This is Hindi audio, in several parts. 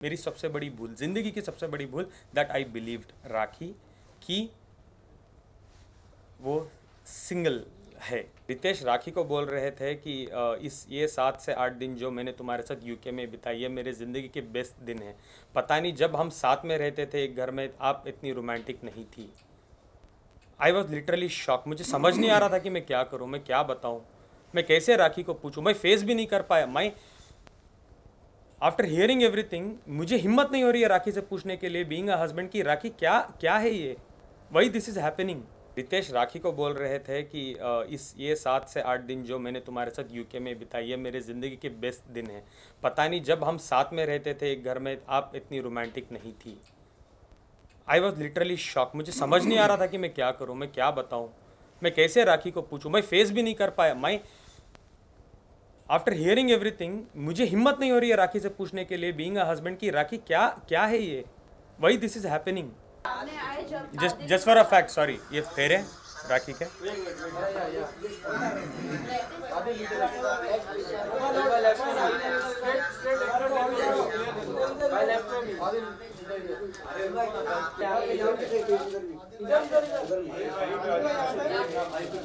मेरी सबसे बड़ी भूल, ज़िंदगी की सबसे बड़ी भूल, दैट आई बिलीव्ड राखी कि वो सिंगल है। रितेश राखी को बोल रहे थे कि इस ये 7 से 8 दिन जो मैंने तुम्हारे साथ यूके में बिताई, ये मेरे ज़िंदगी के बेस्ट दिन हैं। पता नहीं जब हम साथ में रहते थे एक घर में, आप इतनी रोमांटिक नहीं थी। I was literally shock. मुझे समझ नहीं आ रहा था कि मैं क्या करूँ, मैं क्या बताऊँ, मैं कैसे राखी को पूछूँ। मैं फेस भी नहीं कर पाया। मैं आफ्टर हियरिंग एवरीथिंग, मुझे हिम्मत नहीं हो रही है राखी से पूछने के लिए, बीइंग अ हस्बैंड, की राखी क्या क्या है ये, वही दिस इज़ हैपनिंग। रितेश राखी को बोल रहे थे कि इस ये 7 से 8 दिन जो मैंने तुम्हारे साथ यूके में बिताई, ये मेरे ज़िंदगी के बेस्ट दिन हैं। पता नहीं जब हम साथ में रहते थे एक घर में, आप इतनी रोमांटिक नहीं थी। I was literally shock. मुझे समझ नहीं आ रहा था कि मैं क्या करूँ, मैं क्या बताऊँ, मैं कैसे राखी को पूछूँ। मैं फेस भी नहीं कर पाया। मैं आफ्टर हियरिंग एवरीथिंग, मुझे हिम्मत नहीं हो रही है राखी से पूछने के लिए, बीइंग अ हस्बैंड, की राखी क्या क्या है ये, वही this is happening. Just for a fact, sorry, ये फेर है राखी के।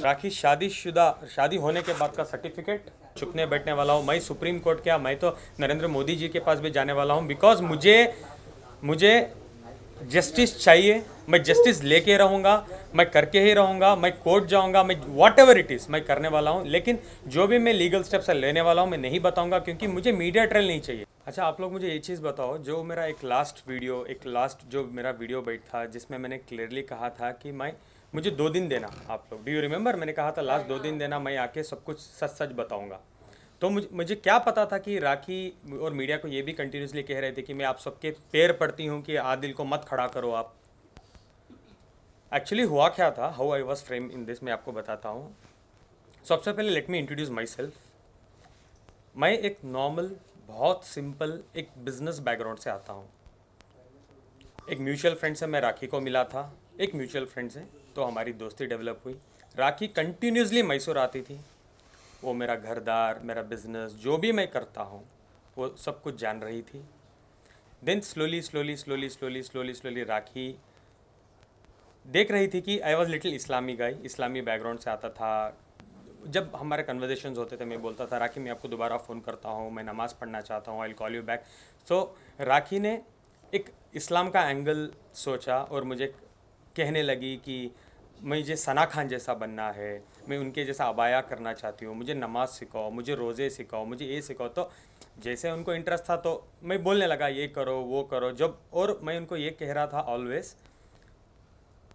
राखी शादीशुदा, शादी होने के बाद का सर्टिफिकेट चुपने बैठने वाला हूँ मैं सुप्रीम कोर्ट। क्या, मैं तो नरेंद्र मोदी जी के पास भी जाने वाला हूँ, बिकॉज मुझे जस्टिस चाहिए। मैं जस्टिस लेके रहूँगा, मैं करके ही रहूँगा, मैं कोर्ट जाऊँगा, मैं वॉट एवर इट इज़ मैं करने वाला हूँ। लेकिन जो भी मैं लीगल स्टेप्स लेने वाला हूँ मैं नहीं बताऊँगा, क्योंकि मुझे मीडिया ट्रेल नहीं चाहिए। अच्छा, आप लोग मुझे ये चीज़ बताओ, जो मेरा एक लास्ट जो मेरा वीडियो बैठ था जिसमें मैंने क्लियरली कहा था कि मुझे 2 दिन देना, आप लोग डू यू रिमेंबर, मैंने कहा था लास्ट 2 दिन देना, मैं आके सब कुछ सच सच बताऊँगा। तो मुझे क्या पता था कि राखी और मीडिया को ये भी कंटिन्यूसली कह रहे थे कि मैं आप सबके पैर पड़ती हूँ कि आदिल को मत खड़ा करो आप। एक्चुअली हुआ क्या था, how I was frame in this, मैं आपको बताता हूँ। सबसे पहले let me introduce my self. मैं एक नॉर्मल, बहुत सिंपल एक बिजनेस बैकग्राउंड से आता हूँ। एक म्यूचुअल फ्रेंड से मैं राखी को मिला था, एक म्यूचुअल फ्रेंड से, तो हमारी दोस्ती डेवलप हुई। राखी कंटिन्यूसली मैसूर आती थी, वो मेरा घरदार, मेरा बिजनेस, जो भी मैं करता हूँ वो सब कुछ जान रही थी। देन स्लोली राखी देख रही थी कि आई वॉज लिटिल इस्लामी गाई, इस्लामी बैकग्राउंड से आता था। जब हमारे कन्वर्जेशंस होते थे मैं बोलता था राखी मैं आपको दोबारा फ़ोन करता हूँ, मैं नमाज़ पढ़ना चाहता हूँ, I will call you back. So Rakhi ने एक इस्लाम का एंगल सोचा और मुझे कहने लगी कि मुझे सना खान जैसा बनना है, मैं उनके जैसा अबाया करना चाहती हूँ, मुझे नमाज सिखाओ, मुझे रोज़े सिखाओ, मुझे ये सिखाओ। तो जैसे उनको इंटरेस्ट था तो मैं बोलने लगा ये करो वो करो। जब और मैं उनको ये कह रहा था ऑलवेज,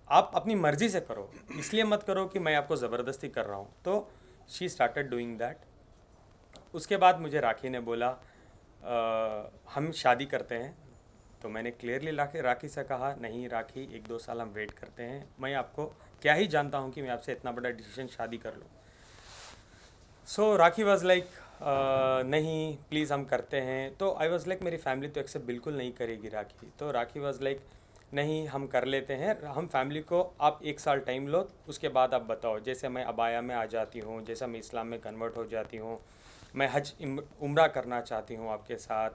आप अपनी मर्ज़ी से करो, इसलिए मत करो कि मैं आपको ज़बरदस्ती कर रहा हूँ। तो शी स्टार्टेड डूइंग दैट। उसके बाद मुझे राखी ने बोला हम शादी करते हैं। तो मैंने क्लियरली राखी से कहा नहीं राखी, 1-2 साल हम वेट करते हैं, मैं आपको क्या ही जानता हूँ कि मैं आपसे इतना बड़ा डिसीजन शादी कर लूँ। सो राखी वॉज लाइक नहीं प्लीज़ हम करते हैं। तो आई वॉज लाइक मेरी फैमिली तो एक्सेप्ट बिल्कुल नहीं करेगी राखी। तो राखी वॉज लाइक नहीं हम कर लेते हैं, हम फैमिली को आप 1 साल टाइम लो, उसके बाद आप बताओ। जैसे मैं अबाया में आ जाती हूँ, जैसा मैं इस्लाम में कन्वर्ट हो जाती हूँ, मैं हज उम्रा करना चाहती हूँ आपके साथ,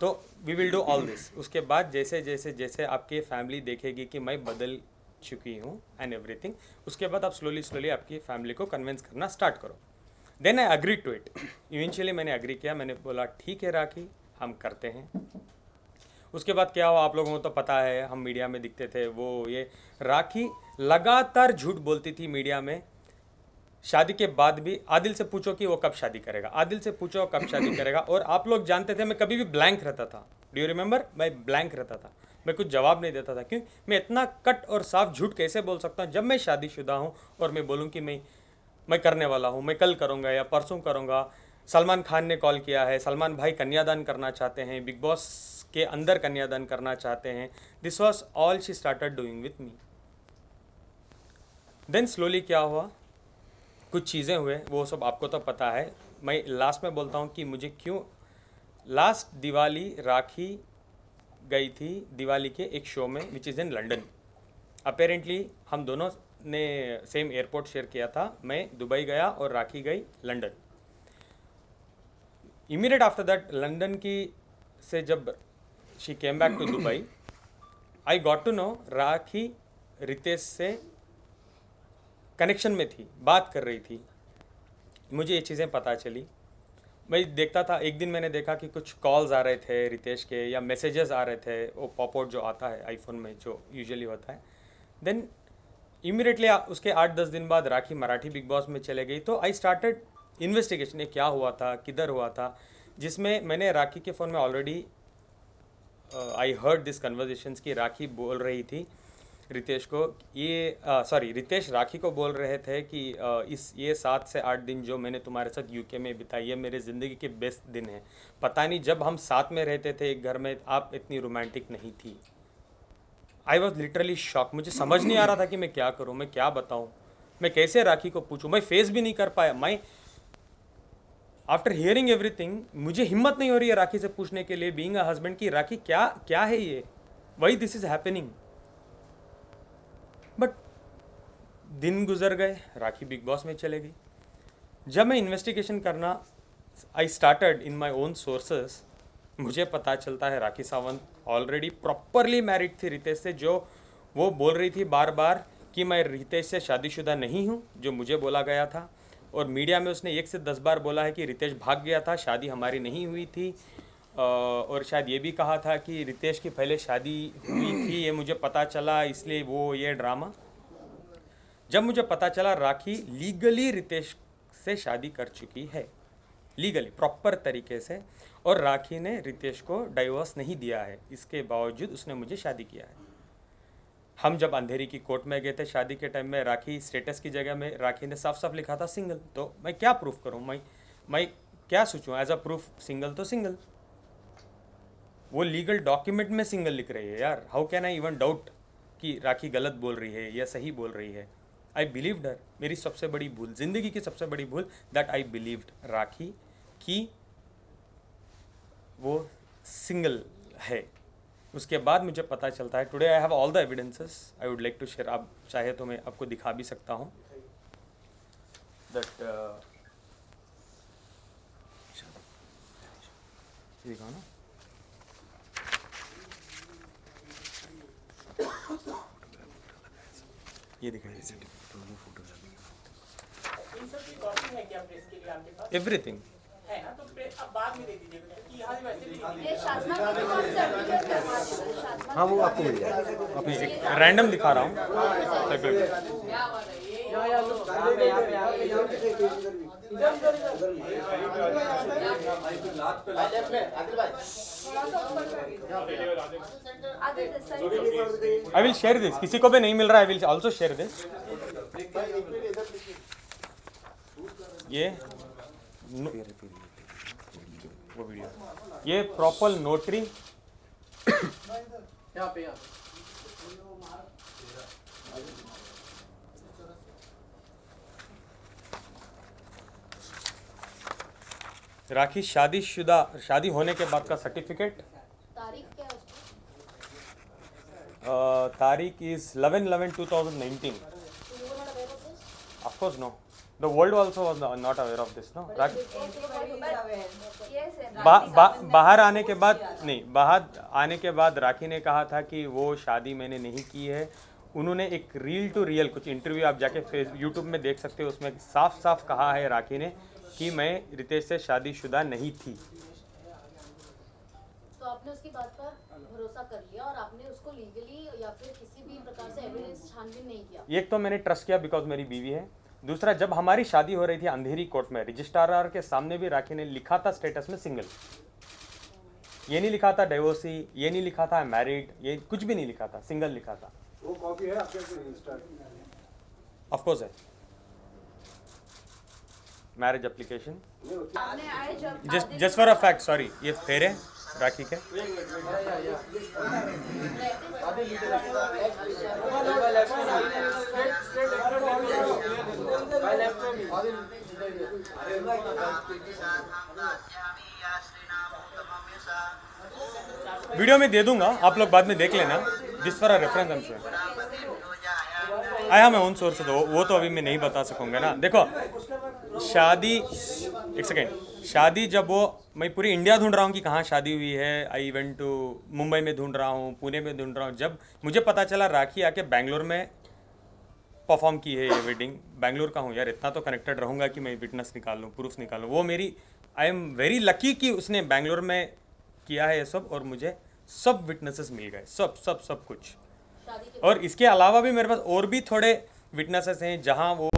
तो we will do all this. उसके बाद जैसे जैसे जैसे आपकी फैमिली देखेगी कि मैं बदल चुकी हूँ एंड एवरीथिंग, उसके बाद आप स्लोली आपकी फैमिली को कन्विंस करना स्टार्ट करो। Then I agree to it. Eventually मैंने अग्री किया, मैंने बोला ठीक है राखी हम करते हैं। उसके बाद क्या हुआ आप लोगों को तो पता है, हम मीडिया में दिखते थे वो ये। राखी लगातार झूठ बोलती थी मीडिया में। शादी के बाद भी आदिल से पूछो कि वो कब शादी करेगा, आदिल से पूछो कब शादी करेगा। और आप लोग जानते थे मैं कभी भी ब्लैंक रहता था, डू यू रिमेंबर, मैं ब्लैंक रहता था, मैं कुछ जवाब नहीं देता था। क्यों, मैं इतना कट और साफ झूठ कैसे बोल सकता हूँ जब मैं शादीशुदा हूँ और मैं बोलूँ कि मैं करने वाला हूँ, मैं कल करूँगा या परसों करूँगा। सलमान खान ने कॉल किया है, सलमान भाई कन्यादान करना चाहते हैं, बिग बॉस के अंदर कन्यादान करना चाहते हैं। This was all she started doing with me. Then slowly क्या हुआ, कुछ चीज़ें हुए, वो सब आपको तो पता है। मैं लास्ट में बोलता हूँ कि मुझे क्यों। लास्ट दिवाली राखी गई थी दिवाली के एक शो में which is in London. Apparently हम दोनों ने सेम एयरपोर्ट शेयर किया था, मैं दुबई गया और राखी गई London. Immediate after that London की से जब she came back to Dubai, I got to know Rakhi Ritesh से कनेक्शन में थी, बात कर रही थी। मुझे ये चीज़ें पता चली। मैं देखता था, एक दिन मैंने देखा कि कुछ कॉल्स आ रहे थे रितेश के या मैसेजेस आ रहे थे, वो पॉपआउट जो आता है आईफोन में जो यूजुअली होता है। देन इमीडिएटली उसके 8-10 दिन बाद राखी मराठी बिग बॉस में चले गई। तो आई स्टार्टेड इन्वेस्टिगेशन, ये क्या हुआ था, किधर हुआ था, जिसमें मैंने राखी के फ़ोन में already I heard this conversations की राखी बोल रही थी रितेश को, ये सॉरी रितेश राखी को बोल रहे थे कि ये 7 से 8 दिन जो मैंने तुम्हारे साथ यूके में बिताई, ये मेरे ज़िंदगी के बेस्ट दिन हैं। पता नहीं जब हम साथ में रहते थे एक घर में, आप इतनी रोमांटिक नहीं थी। I was literally shock. मुझे समझ नहीं आ रहा था कि मैं क्या करूँ, मैं क्या बताऊँ, मैं कैसे राखी को पूछूँ। मैं फेस भी नहीं कर पाया। मैं आफ्टर हियरिंग एवरीथिंग, मुझे हिम्मत नहीं हो रही है राखी से पूछने के लिए, बीइंग अ हस्बैंड, की राखी क्या क्या है ये, why this is happening. But दिन गुजर गए, राखी बिग बॉस में चले गई। जब मैं इन्वेस्टिगेशन करना I started in my own sources, मुझे पता चलता है Rakhi Sawant already properly married थी रितेश से। जो वो बोल रही थी बार बार कि मैं रितेश से शादीशुदा नहीं हूँ, जो मुझे बोला गया था। और मीडिया में उसने 1 से 10 बार बोला है कि रितेश भाग गया था, शादी हमारी नहीं हुई थी। और शायद ये भी कहा था कि रितेश की पहले शादी हुई थी, ये मुझे पता चला, इसलिए वो ये ड्रामा। जब मुझे पता चला राखी लीगली रितेश से शादी कर चुकी है, लीगली प्रॉपर तरीके से, और राखी ने रितेश को डाइवोर्स नहीं दिया है, इसके बावजूद उसने मुझे शादी किया है। हम जब अंधेरी की कोर्ट में गए थे शादी के टाइम में, राखी स्टेटस की जगह में राखी ने साफ साफ लिखा था सिंगल। तो मैं क्या प्रूफ करूं, मैं क्या सोचूं, एज अ प्रूफ सिंगल तो सिंगल। वो लीगल डॉक्यूमेंट में सिंगल लिख रही है यार। How can I even doubt कि राखी गलत बोल रही है या सही बोल रही है। आई बिलीव्ड हर। मेरी सबसे बड़ी भूल, जिंदगी की सबसे बड़ी भूल, दैट आई बिलीव्ड राखी कि वो सिंगल है। उसके बाद मुझे पता चलता है, today I have all the evidences, I would like to share. आप चाहे तो मैं आपको दिखा भी सकता हूँ दैट दिखाओ ना। ये दिखाइए एवरीथिंग है ना, तो अब बाद में दे दीजिए क्योंकि यहाँ वैसे भी नहीं ये शासना के कौन सर्टिफिकेट करवा दीजिए शासना। हाँ वो आपको मिल जाएगा। अपनी एक रैंडम दिखा रहा हूँ। आई विल शेयर दिस, किसी को भी नहीं मिल रहा, I will also share this. ये वो वीडियो, ये प्रॉपर नोटरी, यहाँ पे राखी शादीशुदा, शादी होने के बाद का सर्टिफिकेट। तारीख क्या है उसकी? तारीख is 11/11/2019। So you were not aware of this? Of course no. The world also was not aware of this, no. Rakhi Yes, and बाहर आने के बाद नहीं, बाहर आने के बाद राखी ने कहा था कि वो शादी मैंने नहीं की है। उन्होंने एक रील टू रियल कुछ इंटरव्यू आप जाके यूट्यूब में देख सकते हो, उसमें साफ साफ कहा है राखी ने कि मैं रितेश से शादीशुदा नहीं थी। तो आपने उसकी बात पर भरोसा कर लिया और आपने उसको लीगली या फिर किसी भी प्रकार से एविडेंस छानबीन नहीं किया। एक तो मैंने ट्रस्ट किया बिकॉज मेरी बीवी है। दूसरा, जब हमारी शादी हो रही थी अंधेरी कोर्ट में, रजिस्ट्रार के सामने भी राखी ने लिखा था स्टेटस में सिंगल। ये नहीं लिखा था डिवोर्सी, ये नहीं लिखा था मैरिड, ये कुछ भी नहीं लिखा था, सिंगल लिखा था। वो कॉपी है आपके रजिस्टर? ऑफ कोर्स है, मैरिज एप्लीकेशन। आपने आए जब just for a fact, sorry, ये फेरे राखी के। वीडियो में दे दूंगा, आप लोग बाद में देख लेना, जिस फॉर अ रेफरेंस हमसे आया मैं ओन सोर्स से, वो तो अभी मैं नहीं बता सकूंगा ना। देखो शादी, एक सेकेंड, शादी जब वो मैं पूरी इंडिया ढूंढ रहा हूँ कि कहाँ शादी हुई है। आई इवेंट टू मुंबई में ढूंढ रहा हूँ, पुणे में ढूंढ रहा हूँ। जब मुझे पता चला राखी आके बैंगलोर में परफॉर्म की है ये वेडिंग, बैंगलोर का हूँ यार, इतना तो कनेक्टेड रहूँगा कि मैं विटनेस निकाल लूँ, प्रूफ निकाल लूँ। वो मेरी, आई एम वेरी लकी कि उसने बैंगलोर में किया है ये सब, और मुझे सब विटनेसेस मिल गए, सब कुछ। शादी के और इसके अलावा भी मेरे पास और भी थोड़े विटनेसेस हैं जहाँ वो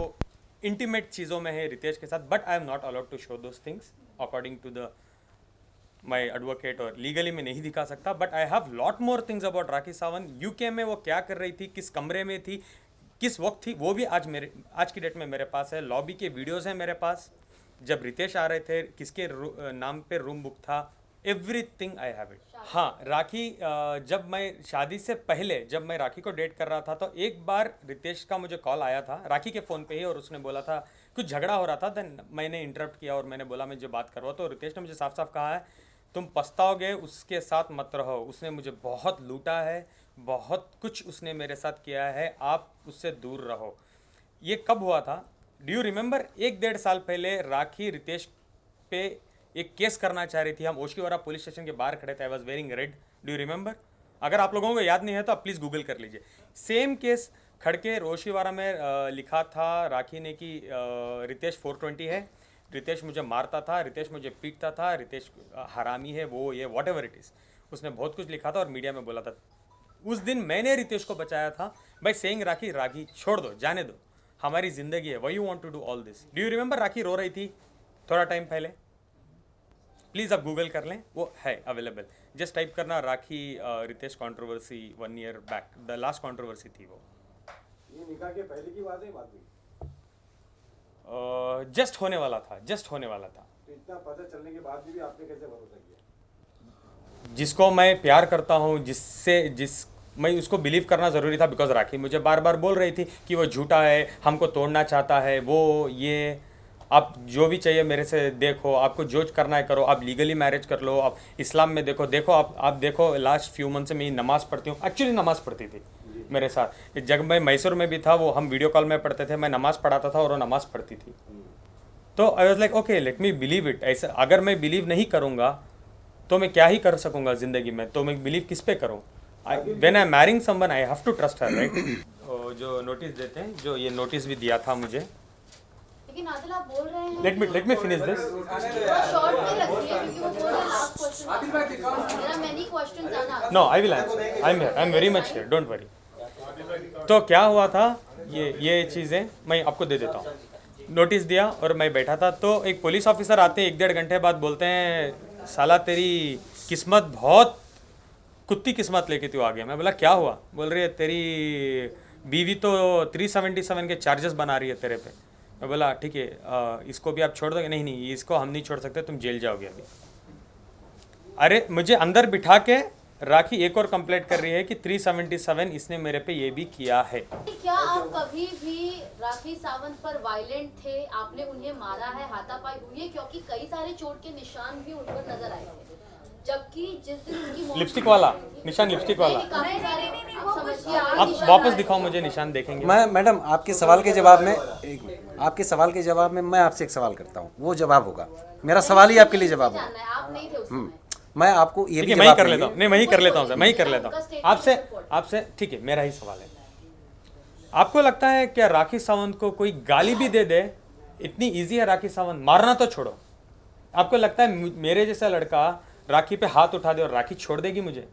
इंटीमेट चीज़ों में है रितेश के साथ, but I am not allowed to show those things according to the my advocate, और लीगली मैं नहीं दिखा सकता। But I have lot more things about Rakhi Sawant. UK में वो क्या कर रही थी, किस कमरे में थी, किस वक्त थी, वो भी आज की डेट में मेरे पास है। लॉबी के वीडियोज़ हैं मेरे पास, जब रितेश आ रहे थे किसके नाम पे रूम बुक था, एवरीथिंग आई हैव इट। हाँ, राखी जब मैं शादी से पहले जब मैं राखी को डेट कर रहा था तो एक बार रितेश का मुझे कॉल आया था राखी के फ़ोन पे ही, और उसने बोला था कुछ झगड़ा हो रहा था। देन मैंने इंटरप्ट किया और मैंने बोला मुझे बात करवा, तो रितेश ने मुझे साफ साफ कहा है तुम पछताओगे, उसके साथ मत रहो, उसने मुझे बहुत लूटा है, बहुत कुछ उसने मेरे साथ किया है, आप उससे दूर रहो। ये कब हुआ था, डू यू रिमेंबर? 1-1.5 साल पहले राखी रितेश पे एक केस करना चाह रही थी। हम ओशिवारा पुलिस स्टेशन के बाहर खड़े थे, I was wearing red, do you remember? अगर आप लोगों को याद नहीं है तो आप प्लीज़ गूगल कर लीजिए। सेम केस खड़के ओशिवारा में लिखा था राखी ने कि रितेश 420 है, रितेश मुझे मारता था, रितेश मुझे पीटता था, रितेश हरामी है, वो ये वॉट एवर इट इज़, उसने बहुत कुछ लिखा था और मीडिया में बोला था। उस दिन मैंने रितेश को बचाया था बाय सेइंग राखी राखी छोड़ दो, जाने दो, हमारी ज़िंदगी है, why you want to do all this. Do you remember? Rakhi रो रही थी थोड़ा टाइम पहले, प्लीज़ आप गूगल कर लें, वो है अवेलेबल। जस्ट टाइप करना Rakhi Ritesh controversy 1 year back, the last controversy थी वो। ये निकाह के पहले की बात है, बाद में जस्ट होने वाला था, जस्ट होने वाला था। तो इतना पता चलने के बाद भी आपने कैसे भरोसा किया? जिसको मैं प्यार करता हूँ, मैं उसको बिलीव करना ज़रूरी था, बिकॉज राखी मुझे बार बार बोल रही थी कि वो झूठा है, हमको तोड़ना चाहता है, वो ये, आप जो भी चाहिए मेरे से देखो, आपको जो करना है करो, आप लीगली मैरिज कर लो, आप इस्लाम में देखो आप देखो, लास्ट फ्यू मंथ से मैं नमाज़ पढ़ती हूँ, एक्चुअली नमाज़ पढ़ती थी मेरे साथ। जब मैं मैसूर में भी था, वो हम वीडियो कॉल में पढ़ते थे, मैं नमाज़ पढ़ाता था और वो नमाज़ पढ़ती थी। तो I was like okay let me believe it. ऐसा अगर मैं बिलीव नहीं करूँगा तो मैं क्या ही कर सकूँगा ज़िंदगी में, तो मैं बिलीव किस पे करूँ? When I am marrying someone I have to trust her, right? जो नोटिस देते हैं, जो ये नोटिस भी दिया था मुझे, लेकिन आदिल आप बोल रहे हैं लेट मी फिनिश दिस। थोड़ा शॉर्ट में रखिए क्योंकि वो बोल रहे हैं लास्ट क्वेश्चन, मेरा मैनी क्वेश्चन आना। No I will answer, I am very much here, don't worry. तो क्या हुआ था, ये चीज़ें मैं आपको दे देता हूँ। नोटिस दिया और मैं बैठा था, तो एक पुलिस ऑफिसर आते हैं 1-1.5 घंटे बाद, बोलते हैं साला तेरी किस्मत बहुत कुत्ती किस्मत लेके तू आ गया। मैं बोला क्या हुआ? बोल रही है तेरी बीवी तो 377 के चार्जेस बना रही है तेरे पे। मैं बोला ठीक है, इसको भी आप छोड़ दोगे? नहीं, इसको हम नहीं छोड़ सकते, तुम जेल जाओगे अभी। अरे मुझे अंदर बिठा के राखी एक और कंप्लेंट कर रही है कि 377 इसने मेरे पे ये भी किया है। क्या आप कभी भी राखी सावंत पर वायलेंट थे? आपने उन्हें मारा है, हाथापाई हुई है? क्योंकि कई सारे चोट के निशान भी उन पर नजर आए थे, जबकि जिस दिन उनकी मौत लिपस्टिक वाला निशान, लिपस्टिक वाला काफी सारे आप समझिए आप वापस दिखाओ मुझे निशान, देखेंगे। मैं मैडम आपके सवाल के जवाब में आपके सवाल के जवाब में मैं आपसे एक सवाल करता हूँ, वो जवाब होगा, मेरा सवाल ही आपके लिए जवाब होगा। जानना है, आप नहीं थे उस समय। मैं आपको ये ठीक भी है, मैं ही जवाब कर दूंगी। लेता हूँ, नहीं मैं ही कर लेता हूँ सर, मैं ही कर लेता हूँ आपसे। ठीक है, मेरा ही सवाल है। आपको लगता है क्या राखी सावंत को कोई गाली भी दे दे, इतनी इजी है राखी सावंत? मारना तो छोड़ो, आपको लगता है मेरे जैसा लड़का राखी पे हाथ उठा दे और राखी छोड़ देगी मुझे?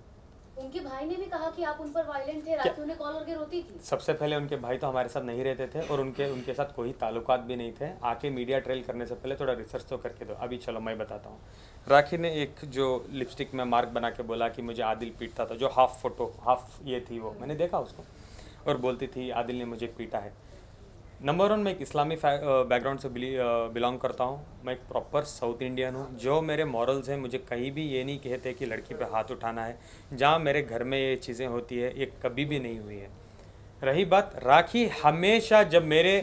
उनके भाई ने भी कहा कि आप उन पर वायलेंट थे, राखी उन्हें कॉल करके रोती थी। सबसे पहले उनके भाई तो हमारे साथ नहीं रहते थे और उनके साथ कोई ताल्लुकात भी नहीं थे। आके मीडिया ट्रेल करने से पहले थोड़ा रिसर्च तो करके दो। अभी चलो मैं बताता हूँ। राखी ने एक जो लिपस्टिक में मार्क बना के बोला कि मुझे आदिल पीटता था, जो हाफ ये थी, वो मैंने देखा उसको, और बोलती थी आदिल ने मुझे पीटा है। नंबर 1, मैं एक इस्लामी बैकग्राउंड से बिलोंग करता हूँ। मैं एक प्रॉपर साउथ इंडियन हूँ। जो मेरे मॉरल्स हैं, मुझे कहीं भी ये नहीं कहते कि लड़की पे हाथ उठाना है। जहाँ मेरे घर में ये चीज़ें होती है, ये कभी भी नहीं हुई है। रही बात राखी, हमेशा जब मेरे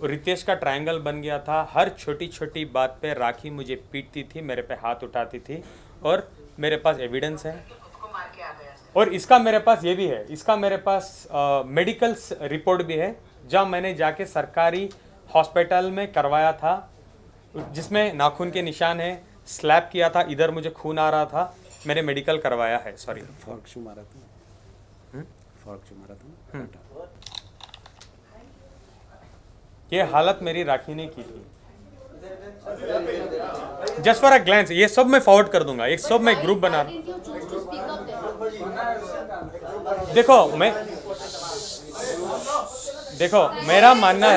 रितेश का ट्रायंगल बन गया था, हर छोटी छोटी बात पे राखी मुझे पीटती थी, मेरे पे हाथ उठाती थी, और मेरे पास एविडेंस है। और इसका मेरे पास ये भी है, इसका मेरे पास मेडिकल रिपोर्ट भी है, जहाँ मैंने जाके सरकारी हॉस्पिटल में करवाया था, जिसमें नाखून के निशान है, स्लैप किया था, इधर मुझे खून आ रहा था, मैंने मेडिकल करवाया है। सॉरी, फॉर्क शू मारा था, फॉर्क शू मारा था। ये हालत मेरी राखी ने की थी। जस्ट फॉर अ ग्लैंस, ये सब मैं फॉरवर्ड कर दूंगा, एक सब मैं ग्रुप बना। देखो मेरा मानना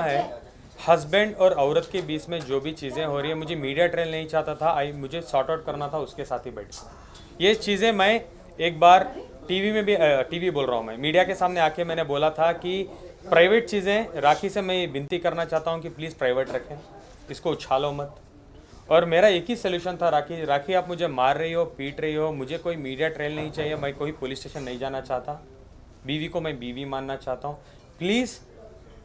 है हस्बैंड और औरत के बीच में जो भी चीज़ें हो रही है, मुझे मीडिया ट्रेल नहीं चाहता था, मुझे सॉर्ट आउट करना था उसके साथ ही बैठ के। ये चीज़ें मैं एक बार टीवी में भी, टीवी बोल रहा हूँ मैं, मीडिया के सामने आके मैंने बोला था कि प्राइवेट चीज़ें राखी से मैं विनती करना चाहता हूँ कि प्लीज़ प्राइवेट रखें, इसको उछालो मत। और मेरा एक ही सोल्यूशन था, राखी आप मुझे मार रही हो, पीट रही हो, मुझे कोई मीडिया ट्रेल नहीं चाहिए, मैं कोई पुलिस स्टेशन नहीं जाना चाहता, बीवी को मैं बीवी मानना चाहता हूँ, प्लीज़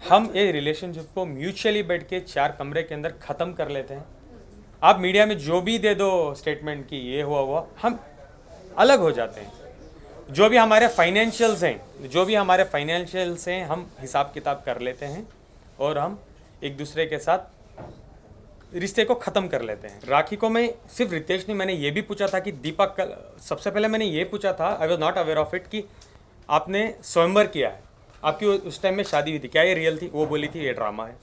हम ये रिलेशनशिप को म्यूचुअली बैठ के 4 कमरे के अंदर ख़त्म कर लेते हैं। आप मीडिया में जो भी दे दो स्टेटमेंट कि ये हुआ, हम अलग हो जाते हैं। जो भी हमारे फाइनेंशियल्स हैं हम हिसाब किताब कर लेते हैं और हम एक दूसरे के साथ रिश्ते को ख़त्म कर लेते हैं। राखी को मैं सिर्फ रितेश नहीं, मैंने ये भी पूछा था कि दीपक, सबसे पहले मैंने ये पूछा था, I was not aware of it, कि आपने स्वयंवर किया है, आपकी उस टाइम में शादी हुई थी, क्या ये रियल थी? वो बोली थी ये ड्रामा है।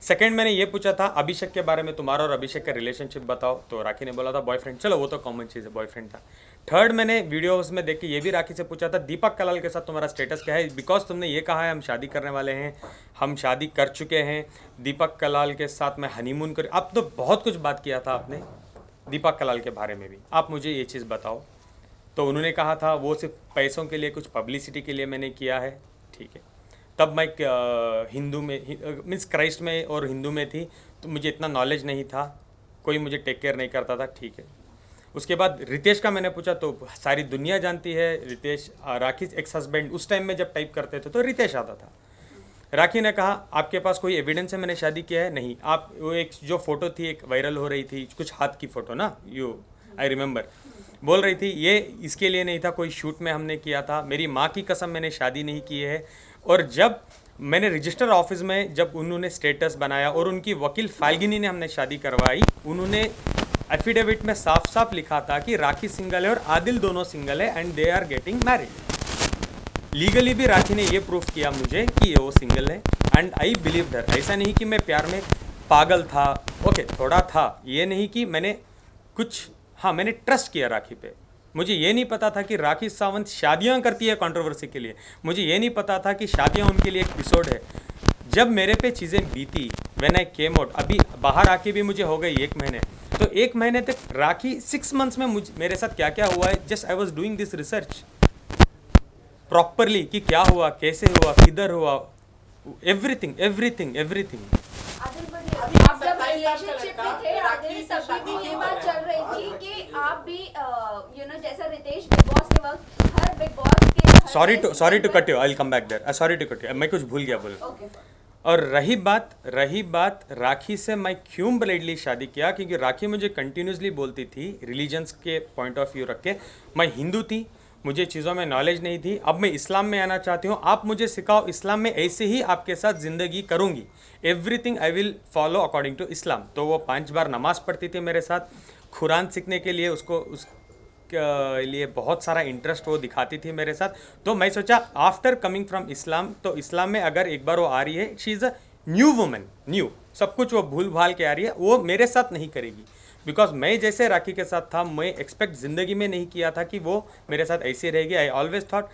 सेकंड मैंने ये पूछा था अभिषेक के बारे में, तुम्हारा और अभिषेक का रिलेशनशिप बताओ, तो राखी ने बोला था बॉयफ्रेंड, चलो वो तो कॉमन चीज़ है, बॉयफ्रेंड था। थर्ड मैंने वीडियोस में देख के ये भी राखी से पूछा था दीपक कलाल के साथ तुम्हारा स्टेटस क्या है, बिकॉज तुमने ये कहा है हम शादी करने वाले हैं, हम शादी कर चुके हैं, दीपक कलाल के साथ मैं हनीमून कर, अब तो बहुत कुछ बात किया था आपने दीपक कलाल के बारे में भी, आप मुझे ये चीज़ बताओ। तो उन्होंने कहा था वो सिर्फ पैसों के लिए, कुछ पब्लिसिटी के लिए मैंने किया है, ठीक है। तब मैं हिंदू में मीन्स क्राइस्ट में और हिंदू में थी, तो मुझे इतना नॉलेज नहीं था, कोई मुझे टेक केयर नहीं करता था, ठीक है। उसके बाद रितेश का मैंने पूछा तो सारी दुनिया जानती है रितेश, राखी एक्स हस्बैंड, उस टाइम में जब टाइप करते थे तो रितेश आता था। राखी ने कहा आपके पास कोई एविडेंस है मैंने शादी किया है? नहीं। आप वो एक जो फ़ोटो थी एक वायरल हो रही थी, कुछ हाथ की फ़ोटो ना, आई रिमेंबर, बोल रही थी ये इसके लिए नहीं था, कोई शूट में हमने किया था, मेरी माँ की कसम मैंने शादी नहीं की है। और जब मैंने रजिस्टर ऑफिस में जब उन्होंने स्टेटस बनाया और उनकी वकील फाल्गिनी ने हमने शादी करवाई, उन्होंने एफिडेविट में साफ साफ लिखा था कि राखी सिंगल है और आदिल दोनों सिंगल है and they are getting married. Legally भी राखी ने ये प्रूफ किया मुझे कि वो सिंगल है एंड आई बिलीव दर। ऐसा नहीं कि मैं प्यार में पागल था, ओके थोड़ा था, ये नहीं कि मैंने कुछ, हाँ मैंने ट्रस्ट किया राखी पे। मुझे ये नहीं पता था कि राखी सावंत शादियाँ करती है कंट्रोवर्सी के लिए, मुझे ये नहीं पता था कि शादियाँ उनके लिए एक एपिसोड है। जब मेरे पे चीज़ें बीती, व्हेन आई केम आउट, अभी बाहर आके भी मुझे हो गई 1 महीने, तो 1 महीने तक राखी 6 मंथ्स में मेरे साथ क्या क्या हुआ है, just I was doing this research properly कि क्या हुआ, कैसे हुआ, किधर हुआ, एवरीथिंग एवरीथिंग एवरीथिंग। आप जब रिलेशनशिप में थे आदिल, तभी भी ये बात चल रही थी कि आप भी जैसा रितेश बिग बॉस के वक्त हर बिग बॉस के, sorry to cut you, I will come back there, sorry to cut you, मैं कुछ भूल गया बोल। और रही बात राखी से मैं क्यों ब्लाइंडली शादी किया, क्योंकि राखी मुझे कंटिन्यूसली बोलती थी रिलीजन्स के पॉइंट ऑफ व्यू रख के, मैं हिंदू थी, मुझे चीज़ों में नॉलेज नहीं थी, अब मैं इस्लाम में आना चाहती हूँ, आप मुझे सिखाओ इस्लाम में, ऐसे ही आपके साथ ज़िंदगी करूँगी, everything I will follow according to इस्लाम। तो वो 5 बार नमाज़ पढ़ती थी मेरे साथ, कुरान सीखने के लिए उसके लिए बहुत सारा इंटरेस्ट वो दिखाती थी मेरे साथ। तो मैं सोचा आफ्टर कमिंग फ्रॉम इस्लाम, तो इस्लाम में अगर एक बार वो आ रही है, she is a new woman, new सब कुछ वो भूल भाल के आ रही है, वो मेरे साथ नहीं करेगी, बिकॉज मैं जैसे राखी के साथ था, मैं एक्सपेक्ट ज़िंदगी में नहीं किया था कि वो मेरे साथ ऐसी रहेगी। I always thought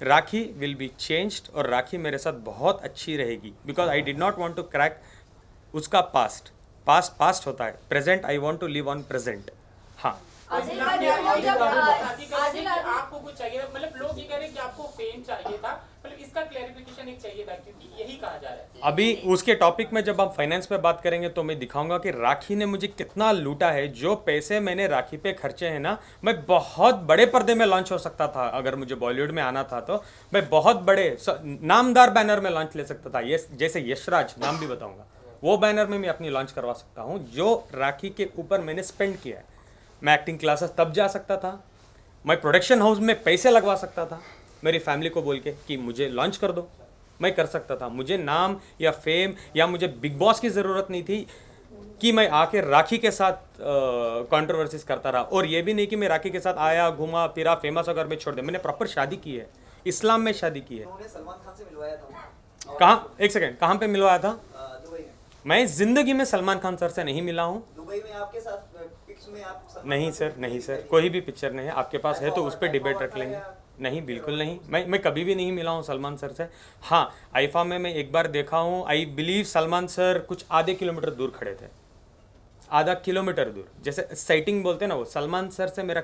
Rakhi will be changed और राखी मेरे साथ बहुत अच्छी रहेगी, because I did not want to crack उसका पास्ट होता है, present I want to live on present. हाँ आपको कुछ चाहिए, मतलब लोग ये कह रहे हैं कि आपको फेम चाहिए था, मतलब इसका क्लैरिफिकेशन एक चाहिए था, क्योंकि यही कहा जा रहा है। अभी उसके टॉपिक में जब हम फाइनेंस पे बात करेंगे तो मैं दिखाऊंगा कि राखी ने मुझे कितना लूटा है। जो पैसे मैंने राखी पे खर्चे हैं ना, मैं बहुत बड़े पर्दे में लॉन्च हो सकता था, अगर मुझे बॉलीवुड में आना था तो मैं बहुत बड़े नामदार बैनर में लॉन्च ले सकता था, ये जैसे यशराज, नाम भी बताऊंगा, वो बैनर में मैं अपनी लॉन्च करवा सकता हूँ। जो राखी के ऊपर मैंने स्पेंड किया है, मैं एक्टिंग क्लासेस तब जा सकता था, मैं प्रोडक्शन हाउस में पैसे लगवा सकता था, मेरी फैमिली को बोल के कि मुझे लॉन्च कर दो, मैं कर सकता था। मुझे नाम या फेम या मुझे बिग बॉस की ज़रूरत नहीं थी कि मैं आके राखी के साथ कंट्रोवर्सीज करता रहा। और ये भी नहीं कि मैं राखी के साथ आया, घूमा फिरा, फेमस होकर मैं छोड़ दिया। मैंने प्रॉपर शादी की है, इस्लाम में शादी की है। उन्होंने सलमान खान से मिलवाया था कहाँ, एक सेकेंड, कहाँ पे मिलवाया था? दुबई में। मैं ज़िंदगी में सलमान खान सर से नहीं मिला हूँ। दुबई में आपके साथ पिक्स में आप सलमान नहीं खान सर, से नहीं सर, मिले। कोई भी पिक्चर नहीं है। आपके पास है तो उस पर डिबेट रख लेंगे। नहीं, बिल्कुल नहीं। मैं कभी भी नहीं मिला हूँ सलमान सर से। हाँ, आईफा में मैं एक बार देखा हूँ। आई बिलीव सलमान सर कुछ आधे किलोमीटर दूर खड़े थे, आधा किलोमीटर दूर, जैसे साइटिंग बोलते हैं ना वो। सलमान सर से मेरा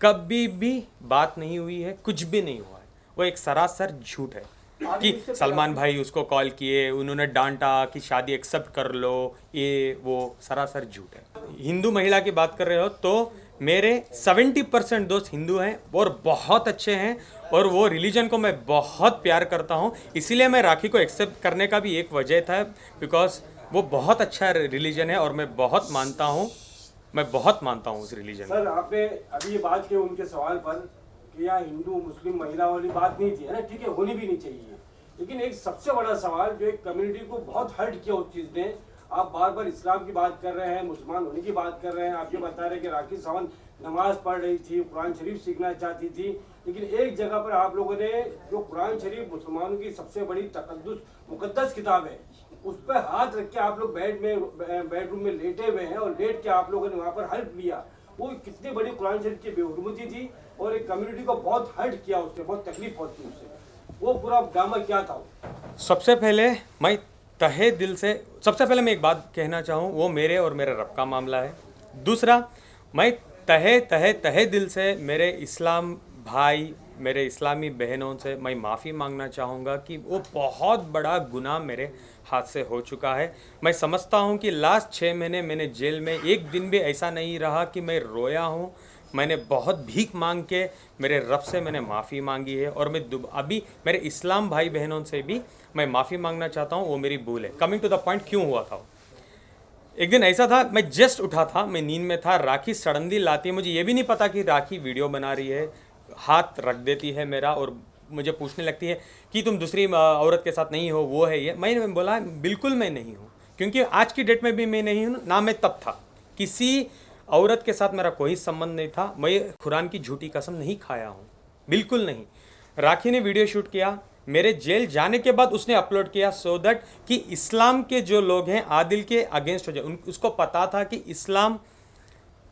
कभी भी बात नहीं हुई है, कुछ भी नहीं हुआ है। वो एक सरासर झूठ है कि सलमान भाई उसको कॉल किए, उन्होंने डांटा कि शादी एक्सेप्ट कर लो, ये वो सरासर झूठ है। हिंदू महिला की बात कर रहे हो तो मेरे 70% दोस्त हिंदू हैं और बहुत अच्छे हैं, और वो रिलीजन को मैं बहुत प्यार करता हूँ। इसीलिए मैं राखी को एक्सेप्ट करने का भी एक वजह था, बिकॉज वो बहुत अच्छा रिलीजन है और मैं बहुत मानता हूँ उस रिलीजन को। सर आपने अभी ये बात की उनके सवाल पर कि यहाँ हिंदू मुस्लिम महिला वाली बात नहीं थी, है ना, ठीक है, होनी भी नहीं चाहिए। लेकिन एक सबसे बड़ा सवाल जो एक कम्युनिटी को बहुत हर्ट किया उस चीज़ ने, आप बार बार इस्लाम की बात कर रहे हैं, मुसलमान होने की बात कर रहे हैं, आप ये बता रहे हैं कि राखी सावंत नमाज पढ़ रही थी, कुरान शरीफ सीखना चाहती थी, लेकिन एक जगह पर आप लोगों ने जो कुरान शरीफ मुसलमानों की सबसे बड़ी तकद्दुस मुकद्दस किताब है, उस पर हाथ रख के आप लोग बेडरूम में लेटे हुए हैं, और लेट के आप लोगों ने वहाँ पर हेल्प लिया। वो कितनी बड़ी कुरान शरीफ की बेहुरमती थी, और एक कम्युनिटी को बहुत हर्ट किया, उससे बहुत तकलीफ पहुंची उससे। वो पूरा ड्रामा क्या था? सबसे पहले मैं एक बात कहना चाहूँ, वो मेरे और मेरे रब का मामला है। दूसरा, मैं तहे दिल से मेरे इस्लाम भाई, मेरे इस्लामी बहनों से मैं माफ़ी मांगना चाहूँगा कि वो बहुत बड़ा गुनाह मेरे हाथ से हो चुका है। मैं समझता हूँ कि लास्ट 6 महीने मैंने जेल में एक दिन भी ऐसा नहीं रहा कि मैं रोया हूँ। मैंने बहुत भीख मांग के मेरे रब से मैंने माफ़ी मांगी है, और मैं अभी मेरे इस्लाम भाई बहनों से भी मैं माफ़ी मांगना चाहता हूँ। वो मेरी भूल है। कमिंग टू द पॉइंट, क्यों हुआ था? एक दिन ऐसा था, मैं जस्ट उठा था, मैं नींद में था, राखी सडनली लाती है, मुझे ये भी नहीं पता कि राखी वीडियो बना रही है, हाथ रख देती है मेरा और मुझे पूछने लगती है कि तुम दूसरी औरत के साथ नहीं हो, वो है ये। मैंने बोला बिल्कुल मैं नहीं हूँ, क्योंकि आज की डेट में भी मैं नहीं हूँ, ना मैं तब था। किसी औरत के साथ मेरा कोई संबंध नहीं था। मैं कुरान की झूठी कसम नहीं खाया हूँ, बिल्कुल नहीं। राखी ने वीडियो शूट किया, मेरे जेल जाने के बाद उसने अपलोड किया, सो दैट कि इस्लाम के जो लोग हैं आदिल के अगेंस्ट हो जाए। उसको पता था कि इस्लाम,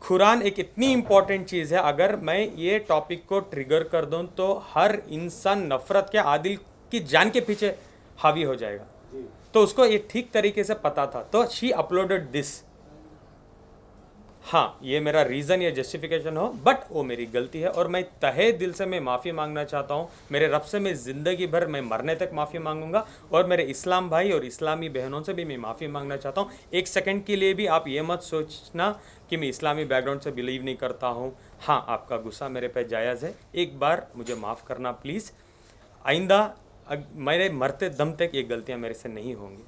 कुरान एक इतनी इम्पॉर्टेंट चीज़ है, अगर मैं ये टॉपिक को ट्रिगर कर दूं तो हर इंसान नफ़रत के, आदिल की जान के पीछे हावी हो जाएगा। तो उसको ये ठीक तरीके से पता था, तो शी अपलोडेड दिस। हाँ, ये मेरा रीज़न या जस्टिफिकेशन हो, बट वो मेरी गलती है, और मैं तहे दिल से मैं माफ़ी मांगना चाहता हूँ। मेरे रब से मैं ज़िंदगी भर, मैं मरने तक माफ़ी मांगूंगा, और मेरे इस्लाम भाई और इस्लामी बहनों से भी मैं माफ़ी मांगना चाहता हूँ। एक सेकंड के लिए भी आप ये मत सोचना कि मैं इस्लामी बैकग्राउंड से बिलीव नहीं करता हूँ। हाँ, आपका गुस्सा मेरे पे जायज़ है, एक बार मुझे माफ़ करना प्लीज़। आइंदा मेरे मरते दम तक ये गलतियाँ मेरे से नहीं होंगी।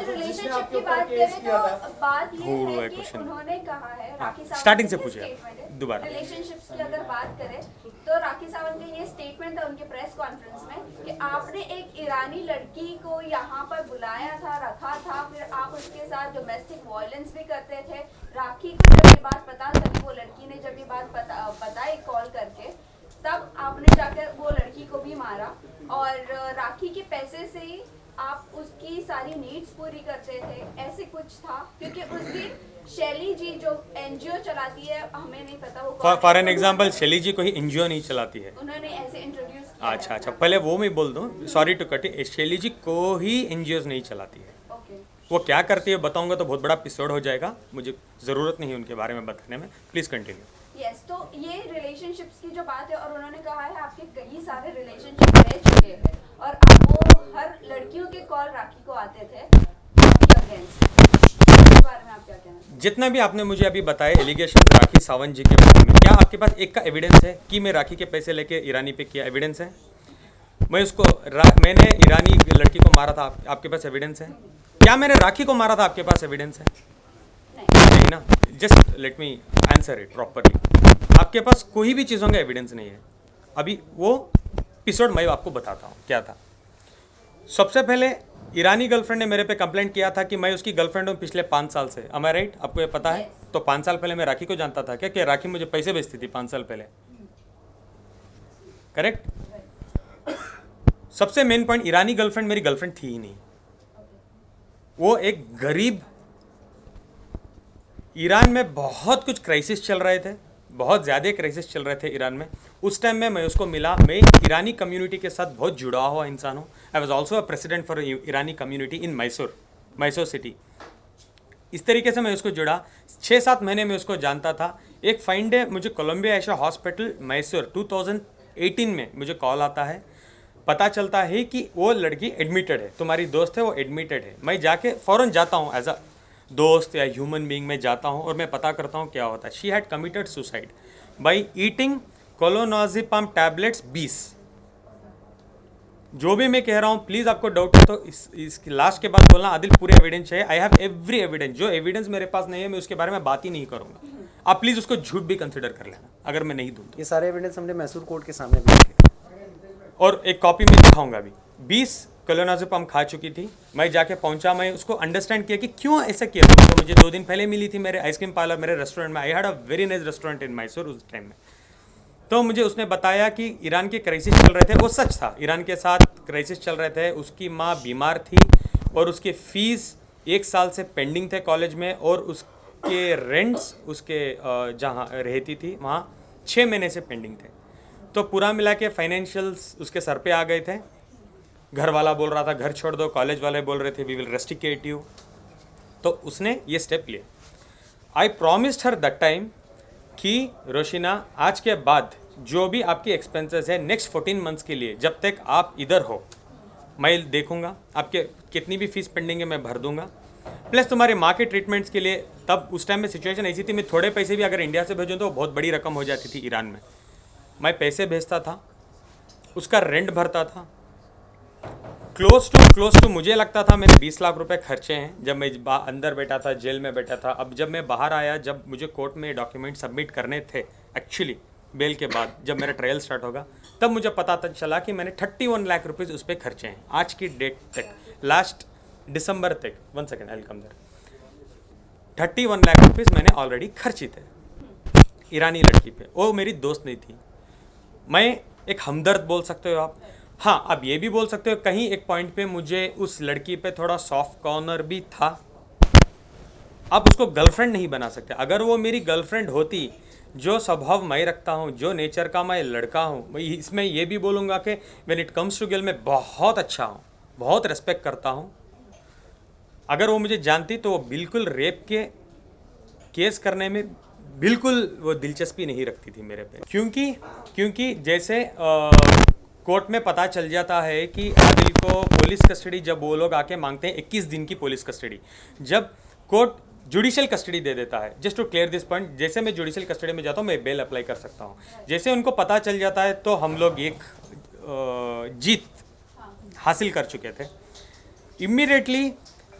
रिलेशनशिप की बात करें तो बात ये भूल हुआ है कि क्वेश्चन। उन्होंने कहा है, राखी सावंत स्टार्टिंग से के पूछिए statement है। दोबारा। रिलेशनशिप्स की अगर बात करें तो राखी सावंत का ये स्टेटमेंट था उनके प्रेस कॉन्फ्रेंस में कि आपने एक ईरानी लड़की को यहाँ पर बुलाया था, रखा था, फिर आप उसके साथ डोमेस्टिक वायलेंस भी करते थे। राखी को जब ये बात पता चली, वो लड़की ने जब ये बात बताई कॉल करके, तब आपने जाकर वो लड़की को भी मारा, और राखी के पैसे से ही आप उसकी सारी नीड्स पूरी करते थे, ऐसे कुछ था। क्योंकि उस दिन शैली जी जो एनजीओ चलाती है, हमें नहीं पता वो फॉर एन एग्जाम्पल, शैली जी कोई एनजीओ नहीं चलाती है। उन्होंने ऐसे इंट्रोड्यूस किया। अच्छा, पहले वो मैं बोल दूँ, सॉरी टू कट, शैली जी कोई एनजीओ नहीं चलाती है। ओके, वो क्या करती है बताऊंगा तो बहुत बड़ा एपिसोड हो जाएगा, मुझे ज़रूरत नहीं है उनके बारे में बताने में। Please continue. यस, तो ये रिलेशनशिप्स की जो बात है, और उन्होंने कहा है आपके कई सारे रिलेशनशिप रह चुके हैं, और आपको हर लड़कियों के कॉल राखी को आते थे आपके अगेंस्ट। इसके बारे में आप क्या कहना चाहते हैं? जितना भी आपने मुझे अभी बताया एलिगेशन राखी सावंत जी के बारे में, क्या आपके पास एक का एविडेंस है कि मैं राखी के पैसे लेके ईरानी पे किया? एविडेंस है? मैंने ईरानी लड़की को मारा था, आपके पास एविडेंस है? क्या मैंने राखी को मारा था, आपके पास एविडेंस है? नहीं ना। Just let me answer it properly. आपके पास कोई भी चीज़ों का एविडेंस नहीं है। अभी वो एपिसोड मैं आपको बताता हूँ क्या था। सबसे पहले ईरानी गर्लफ्रेंड ने मेरे पे कंप्लेंट किया था कि मैं उसकी गर्लफ्रेंड हूँ पिछले 5 साल से। am I right? आपको ये पता है? तो 5 साल पहले मैं राखी को जानता था क्या कि राखी मुझे पैसे भेजती थी 5 साल पहले, करेक्ट? सबसे मेन पॉइंट, ईरानी गर्लफ्रेंड मेरी गर्लफ्रेंड थी ही नहीं। वो एक गरीब, ईरान में बहुत कुछ क्राइसिस चल रहे थे, बहुत ज़्यादा क्राइसिस चल रहे थे ईरान में। उस टाइम में मैं उसको मिला। मैं ईरानी कम्युनिटी के साथ बहुत जुड़ा हुआ इंसान हूँ। I was also a president for Irani community in Mysore city. इस तरीके से मैं उसको जुड़ा। 6-7 महीने में उसको जानता था। एक फाइन डे मुझे कोलंबिया एशिया हॉस्पिटल मैसूर 2018 में मुझे कॉल आता है, पता चलता है कि वो लड़की एडमिटेड है, तुम्हारी दोस्त है वो एडमिटेड है। मैं जाके फ़ौरन जाता हूँ, एज अ दोस्त या ह्यूमन बीइंग में जाता हूँ और मैं पता करता हूँ क्या होता है। She had committed suicide by eating clonazepam tablets 20। जो भी मैं कह रहा हूँ प्लीज़ आपको डाउट है तो इसकी लास्ट के बाद बोलना आदिल पूरे एविडेंस चाहिए। I have every evidence. जो एविडेंस मेरे पास नहीं है मैं उसके बारे में बात ही नहीं करूँगा। आप प्लीज़ उसको झूठ भी कंसिडर कर लेना अगर मैं नहीं दूँ तो। ये सारे एविडेंस हमने मैसूर कोर्ट के सामने भी रखे और एक कॉपी में दिखाऊंगा भी। 20 क्लोनाज़ेपाम खा चुकी थी। मैं जाके पहुंचा, मैं उसको अंडरस्टैंड किया कि क्यों ऐसा किया। तो मुझे 2 दिन पहले मिली थी मेरे आइसक्रीम पार्लर, मेरे रेस्टोरेंट में। I had a very nice restaurant in Mysore उस टाइम में। तो मुझे उसने बताया कि ईरान के क्राइसिस चल रहे थे। वो सच था, ईरान के साथ क्राइसिस चल रहे थे। उसकी माँ बीमार थी और उसके फीस 1 साल से पेंडिंग थे कॉलेज में, और उसके रेंट्स उसके जहाँ रहती थी वहाँ 6 महीने से पेंडिंग थे। तो पूरा मिला के फाइनेंशियल्स उसके सर पे आ गए थे। घर वाला बोल रहा था घर छोड़ दो, कॉलेज वाले बोल रहे थे वी विल रेस्ट्रिकेट यू। तो उसने ये स्टेप लिए। आई प्रॉमिस्ड हर दैट टाइम कि रोशिना आज के बाद जो भी आपकी एक्सपेंसेस है नेक्स्ट 14 मंथ्स के लिए, जब तक आप इधर हो मैं देखूंगा, आपके कितनी भी फीस पेंडिंग है मैं भर दूंगा, प्लस तुम्हारे माँ के ट्रीटमेंट्स के लिए। तब उस टाइम में सिचुएशन ऐसी थी, मैं थोड़े पैसे भी अगर इंडिया से भेजूँ तो बहुत बड़ी रकम हो जाती थी ईरान में। मैं पैसे भेजता था, उसका रेंट भरता था। क्लोज टू मुझे लगता था मैंने 20 लाख रुपए खर्चे हैं जब मैं अंदर बैठा था, जेल में बैठा था। अब जब मैं बाहर आया, जब मुझे कोर्ट में डॉक्यूमेंट सबमिट करने थे एक्चुअली बेल के बाद, जब मेरा ट्रायल स्टार्ट होगा, तब मुझे पता चला कि मैंने 31 लाख रुपीज़ उस पर खर्चे हैं आज की डेट तक, लास्ट दिसंबर तक। 1 second I come there. 31 lakh rupees मैंने ऑलरेडी खर्चे थे ईरानी लड़की पे। वो मेरी दोस्त नहीं थी, मैं एक हमदर्द बोल सकते हो आप। हाँ, अब ये भी बोल सकते हो कहीं एक पॉइंट पे मुझे उस लड़की पे थोड़ा सॉफ्ट कॉर्नर भी था। आप उसको गर्लफ्रेंड नहीं बना सकते। अगर वो मेरी गर्लफ्रेंड होती, जो स्वभाव मैं रखता हूँ, जो नेचर का मैं लड़का हूँ, मैं इसमें ये भी बोलूँगा कि when it comes to girl मैं बहुत अच्छा हूँ, बहुत रिस्पेक्ट करता हूँ। अगर वो मुझे जानती तो वो बिल्कुल रेप के केस करने में बिल्कुल वो दिलचस्पी नहीं रखती थी मेरे पे। क्योंकि जैसे कोर्ट में पता चल जाता है कि आदिल को पुलिस कस्टडी, जब वो लोग आके मांगते हैं 21 दिन की पुलिस कस्टडी, जब कोर्ट जुडिशियल कस्टडी दे देता है, just to clear this point, जैसे मैं जुडिशियल कस्टडी में जाता हूँ मैं बेल अप्लाई कर सकता हूँ। जैसे उनको पता चल जाता है तो हम लोग एक जीत हासिल कर चुके थे। इमीडिएटली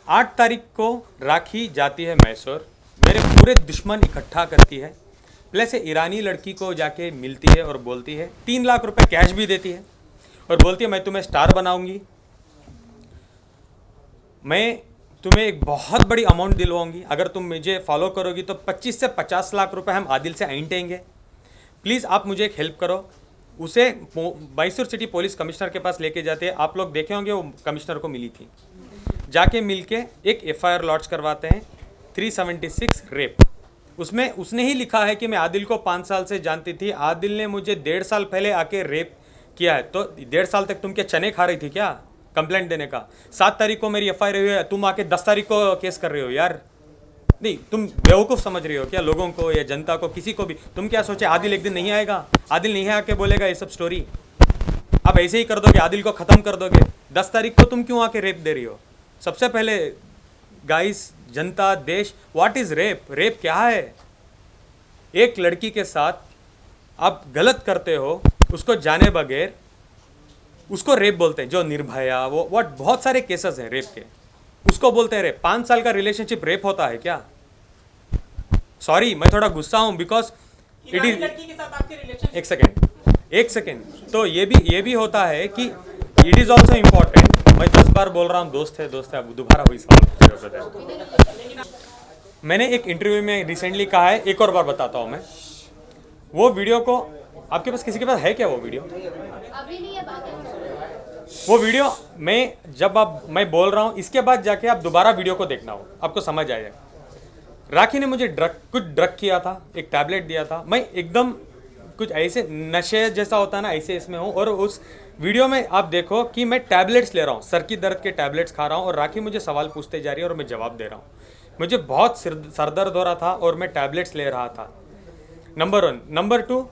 8 तारीख को राखी जाती है मैसूर, मेरे पूरे दुश्मन इकट्ठा करती है, प्लस ईरानी लड़की को जाके मिलती है और बोलती है, 3 लाख रुपए कैश भी देती है और बोलती है मैं तुम्हें स्टार बनाऊंगी, मैं तुम्हें एक बहुत बड़ी अमाउंट दिलवाऊंगी, अगर तुम मुझे फॉलो करोगी तो 25 से 50 लाख रुपए हम आदिल से ऐंठेंगे, प्लीज़ आप मुझे एक हेल्प करो। उसे मैसूर सिटी पुलिस कमिश्नर के पास लेके जाते हैं। आप लोग देखे होंगे वो कमिश्नर को मिली थी। जाके मिलके एक FIR लॉन्च करवाते हैं 376 रेप। उसमें उसने ही लिखा है कि मैं आदिल को 5 साल से जानती थी, आदिल ने मुझे 1.5 साल पहले आके रेप किया है। तो 1.5 साल तक तुम क्या चने खा रही थी क्या कंप्लेंट देने का? 7 तारीख को मेरी FIR हुई है, तुम आके 10 तारीख को केस कर रहे हो यार। नहीं, तुम बेवकूफ़ समझ रही हो क्या लोगों को या जनता को, किसी को भी? तुम क्या सोचे आदिल एक दिन नहीं आएगा, आदिल नहीं आके बोलेगा ये सब स्टोरी? आप ऐसे ही कर दोगे, आदिल को ख़त्म कर दोगे। 10 तारीख को तुम क्यों आके रेप दे रही हो? सबसे पहले गाइस, जनता, देश, व्हाट इज़ रेप? रेप क्या है? एक लड़की के साथ आप गलत करते हो, उसको जाने बगैर, उसको रेप बोलते हैं। जो निर्भया, वो व्हाट, बहुत सारे केसेस हैं रेप के, उसको बोलते हैं रेप। 5 साल का रिलेशनशिप रेप होता है क्या? सॉरी, मैं थोड़ा गुस्सा हूँ बिकॉज इट इज। लड़की के साथ आपके रिलेशन, एक सेकेंड, एक सेकेंड, तो ये भी होता है कि इट इज़ ऑल्सो इम्पॉर्टेंट। मैं 10 बार बोल रहा हूँ दोस्त है अब दोबारा वही सवाल। मैंने एक इंटरव्यू में रिसेंटली कहा है, एक और बार बताता हूँ मैं। वो वीडियो को आपके पास, किसी के पास है क्या वो वीडियो? अभी नहीं है बात है। वो वीडियो मैं बोल रहा हूँ, इसके बाद जाके आप दोबारा वीडियो को देखना हो, आपको समझ आएगा। राखी ने मुझे कुछ ड्रग किया था, एक टैबलेट दिया था, मैं एकदम कुछ ऐसे नशे जैसा होता है ना, ऐसे इसमें हूँ। और उस वीडियो में आप देखो कि मैं टैबलेट्स ले रहा हूँ, सर की दर्द के टैबलेट्स खा रहा हूँ, और राखी मुझे सवाल पूछते जा रही है और मैं जवाब दे रहा हूँ। मुझे बहुत सर दर्द हो रहा था और मैं टैबलेट्स ले रहा था, नंबर 1। नंबर 2,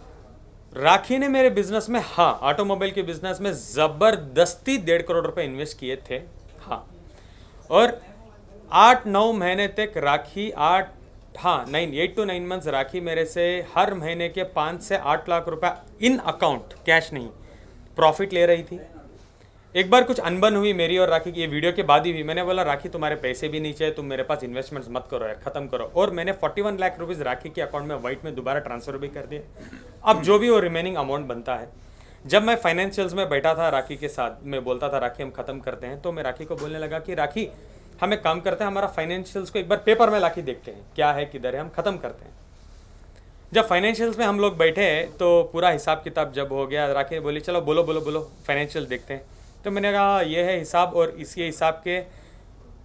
राखी ने मेरे बिजनेस में, हाँ, ऑटोमोबाइल के बिजनेस में ज़बरदस्ती 1.5 करोड़ रुपए इन्वेस्ट किए थे, हाँ। और 8-9 महीने तक राखी 8 to 9 मंथ्स राखी मेरे से हर महीने के 5 से 8 लाख रुपए इन अकाउंट, कैश नहीं, प्रॉफिट ले रही थी। एक बार कुछ अनबन हुई मेरी और राखी की, ये वीडियो के बाद ही हुई। मैंने बोला राखी तुम्हारे पैसे भी नहीं चाहिए, तुम मेरे पास इन्वेस्टमेंट्स मत करो यार, खत्म करो। और मैंने 41 लाख रुपीज़ राखी के अकाउंट में वाइट में दोबारा ट्रांसफर भी कर दिए। अब जो भी वो रिमेनिंग अमाउंट बनता है, जब मैं फाइनेंशियल्स में बैठा था राखी के साथ, मैं बोलता था राखी हम खत्म करते हैं, तो मैं राखी को बोलने लगा कि राखी हम एक काम करते हैं, हमारा फाइनेंशियल्स को एक बार पेपर में लाके देखते हैं क्या है किधर है, हम खत्म करते हैं। जब फाइनेंशियल्स में हम लोग बैठे तो पूरा हिसाब किताब जब हो गया, राखी बोली चलो बोलो फाइनेंशियल देखते हैं। तो मैंने कहा ये है हिसाब, और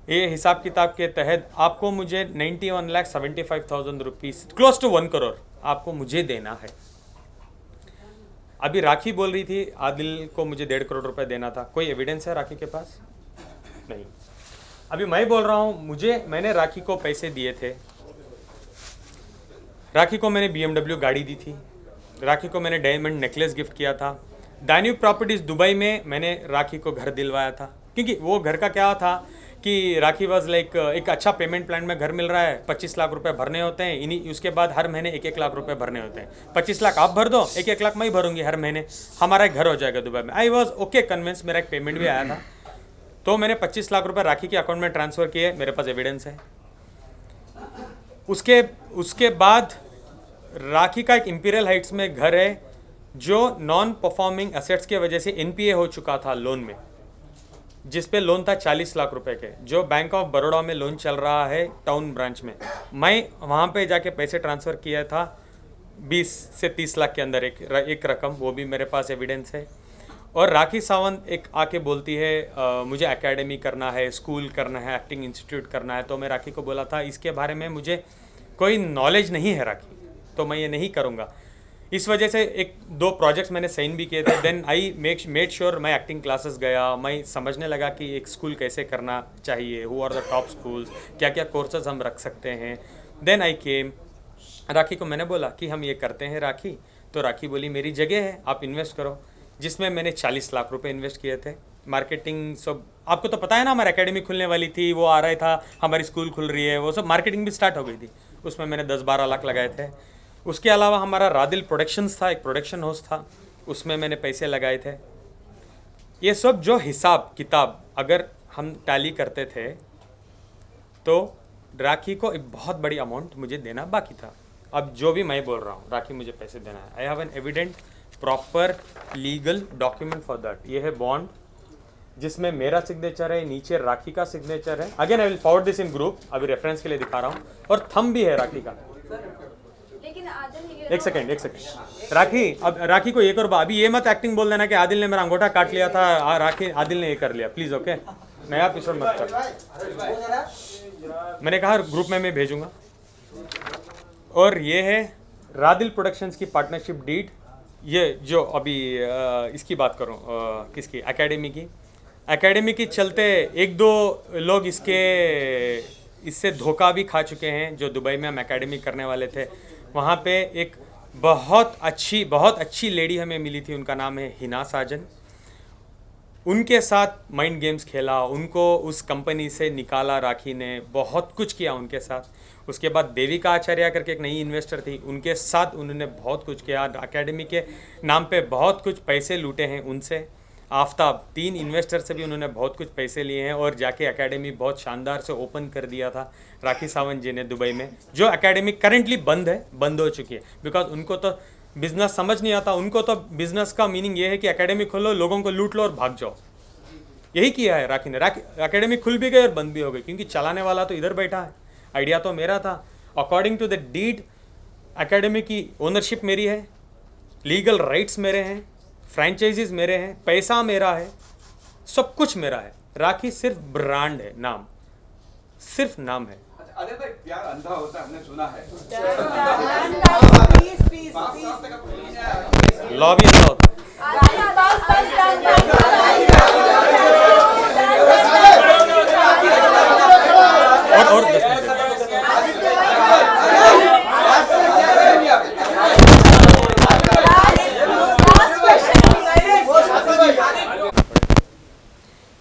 ये हिसाब किताब के तहत आपको मुझे 91,75,000 रुपीज़, क्लोज टू 1 करोड़ आपको मुझे देना है। अभी राखी बोल रही थी आदिल को मुझे 1.5 करोड़ रुपए देना था, कोई एविडेंस है राखी के पास? नहीं। अभी मैं बोल रहा हूँ मैंने राखी को पैसे दिए थे, राखी को मैंने BMW गाड़ी दी थी, राखी को मैंने डायमंड नेकलेस गिफ्ट किया था। दान्यूब प्रॉपर्टीज़ दुबई में मैंने राखी को घर दिलवाया था, क्योंकि वो घर का क्या था कि राखी वाज लाइक एक अच्छा पेमेंट प्लान में घर मिल रहा है, 25 लाख रुपए भरने होते हैं, उसके बाद हर महीने 1-1 लाख रुपए भरने होते हैं। 25 लाख आप भर दो, 1-1 लाख मैं ही भरूंगी हर महीने, हमारा एक घर हो जाएगा दुबई में। आई वॉज ओके कन्विंस, मेरा एक पेमेंट भी आया था, तो मैंने 25 लाख रुपए राखी के अकाउंट में ट्रांसफ़र किए, मेरे पास एविडेंस है। उसके बाद राखी का एक इंपीरियल हाइट्स में घर है जो नॉन परफॉर्मिंग एसेट्स के वजह से NPA हो चुका था लोन में, जिस पे लोन था 40 लाख रुपए के, जो बैंक ऑफ बड़ौदा में लोन चल रहा है टाउन ब्रांच में। मैं वहाँ पे जाके पैसे ट्रांसफ़र किया था 20 से 30 लाख के अंदर एक रकम, वो भी मेरे पास एविडेंस है। और राखी सावंत एक आके बोलती है मुझे एकेडमी करना है, स्कूल करना है, एक्टिंग इंस्टीट्यूट करना है। तो मैं राखी को बोला था इसके बारे में मुझे कोई नॉलेज नहीं है राखी, तो मैं ये नहीं करूँगा। इस वजह से 1-2 प्रोजेक्ट्स मैंने साइन भी किए थे। देन आई मेड श्योर मैं एक्टिंग क्लासेस गया, मैं समझने लगा कि एक स्कूल कैसे करना चाहिए, who are the top schools, क्या क्या कोर्सेज हम रख सकते हैं। देन आई केम, राखी को मैंने बोला कि हम ये करते हैं राखी, तो राखी बोली मेरी जगह है, आप इन्वेस्ट करो, जिसमें मैंने 40 लाख रुपए इन्वेस्ट किए थे। मार्केटिंग सब आपको तो पता है ना, हमारी एकेडमी खुलने वाली थी, वो आ रहा था, हमारी स्कूल खुल रही है, वो सब मार्केटिंग भी स्टार्ट हो गई थी, उसमें मैंने 10-12 लाख लगाए थे। उसके अलावा हमारा रादिल प्रोडक्शंस था, एक प्रोडक्शन हाउस था, उसमें मैंने पैसे लगाए थे। ये सब जो हिसाब किताब अगर हम टैली करते थे तो राखी को एक बहुत बड़ी अमाउंट मुझे देना बाकी था। अब जो भी मैं बोल रहा हूँ, राखी मुझे पैसे देना है, I have an evident proper legal document for that. ये है बॉन्ड जिसमें मेरा सिग्नेचर है, नीचे राखी का सिग्नेचर है। Again I will forward this in group, अभी रेफरेंस के लिए दिखा रहा हूँ, और थंब भी है राखी का। लेकिन आदिल एक सेकंड राखी, अब राखी को ये करो, अभी ये मत एक्टिंग बोल देना कि आदिल ने मेरा अंगूठा काट लिया था, राखी आदिल ने ये कर लिया, प्लीज ओके, नया एपिसोड मत कर। मैंने कहा ग्रुप में मैं भेजूंगा। और ये है रादिल प्रोडक्शंस की पार्टनरशिप डीड, ये जो अभी इसकी बात करूं, किसकी, एकेडमी की चलते 1-2 लोग इससे धोखा भी खा चुके हैं। जो दुबई में हम एकेडमी करने वाले थे, वहाँ पे एक बहुत अच्छी लेडी हमें मिली थी, उनका नाम है हिना साजन। उनके साथ माइंड गेम्स खेला, उनको उस कंपनी से निकाला राखी ने, बहुत कुछ किया उनके साथ। उसके बाद देविका आचार्य करके एक नई इन्वेस्टर थी, उनके साथ उन्होंने बहुत कुछ किया, एकेडमी के नाम पे बहुत कुछ पैसे लूटे हैं उनसे। आफ्ताब, 3 इन्वेस्टर से भी उन्होंने बहुत कुछ पैसे लिए हैं, और जाके एकेडमी बहुत शानदार से ओपन कर दिया था राखी सावंत जी ने दुबई में, जो एकेडमी करेंटली बंद हो चुकी है, बिकॉज उनको तो बिजनेस समझ नहीं आता उनको, तो बिजनेस का मीनिंग ये है कि एकेडमी खोलो, लोगों को लूट लो और भाग जाओ। यही किया है राखी ने। एकेडमी खुल भी गई और बंद भी हो गई, क्योंकि चलाने वाला तो इधर बैठा है, आइडिया तो मेरा था। According to the deed academy की ओनरशिप मेरी है, लीगल राइट्स मेरे हैं, फ्रेंचाइजीज मेरे हैं, पैसा मेरा है, सब कुछ मेरा है। राखी सिर्फ ब्रांड है, नाम, सिर्फ नाम है। अरे भाई प्यार अंधा होता है, हमने सुना है। लॉबी अंधा होता है। और 10 मिनट।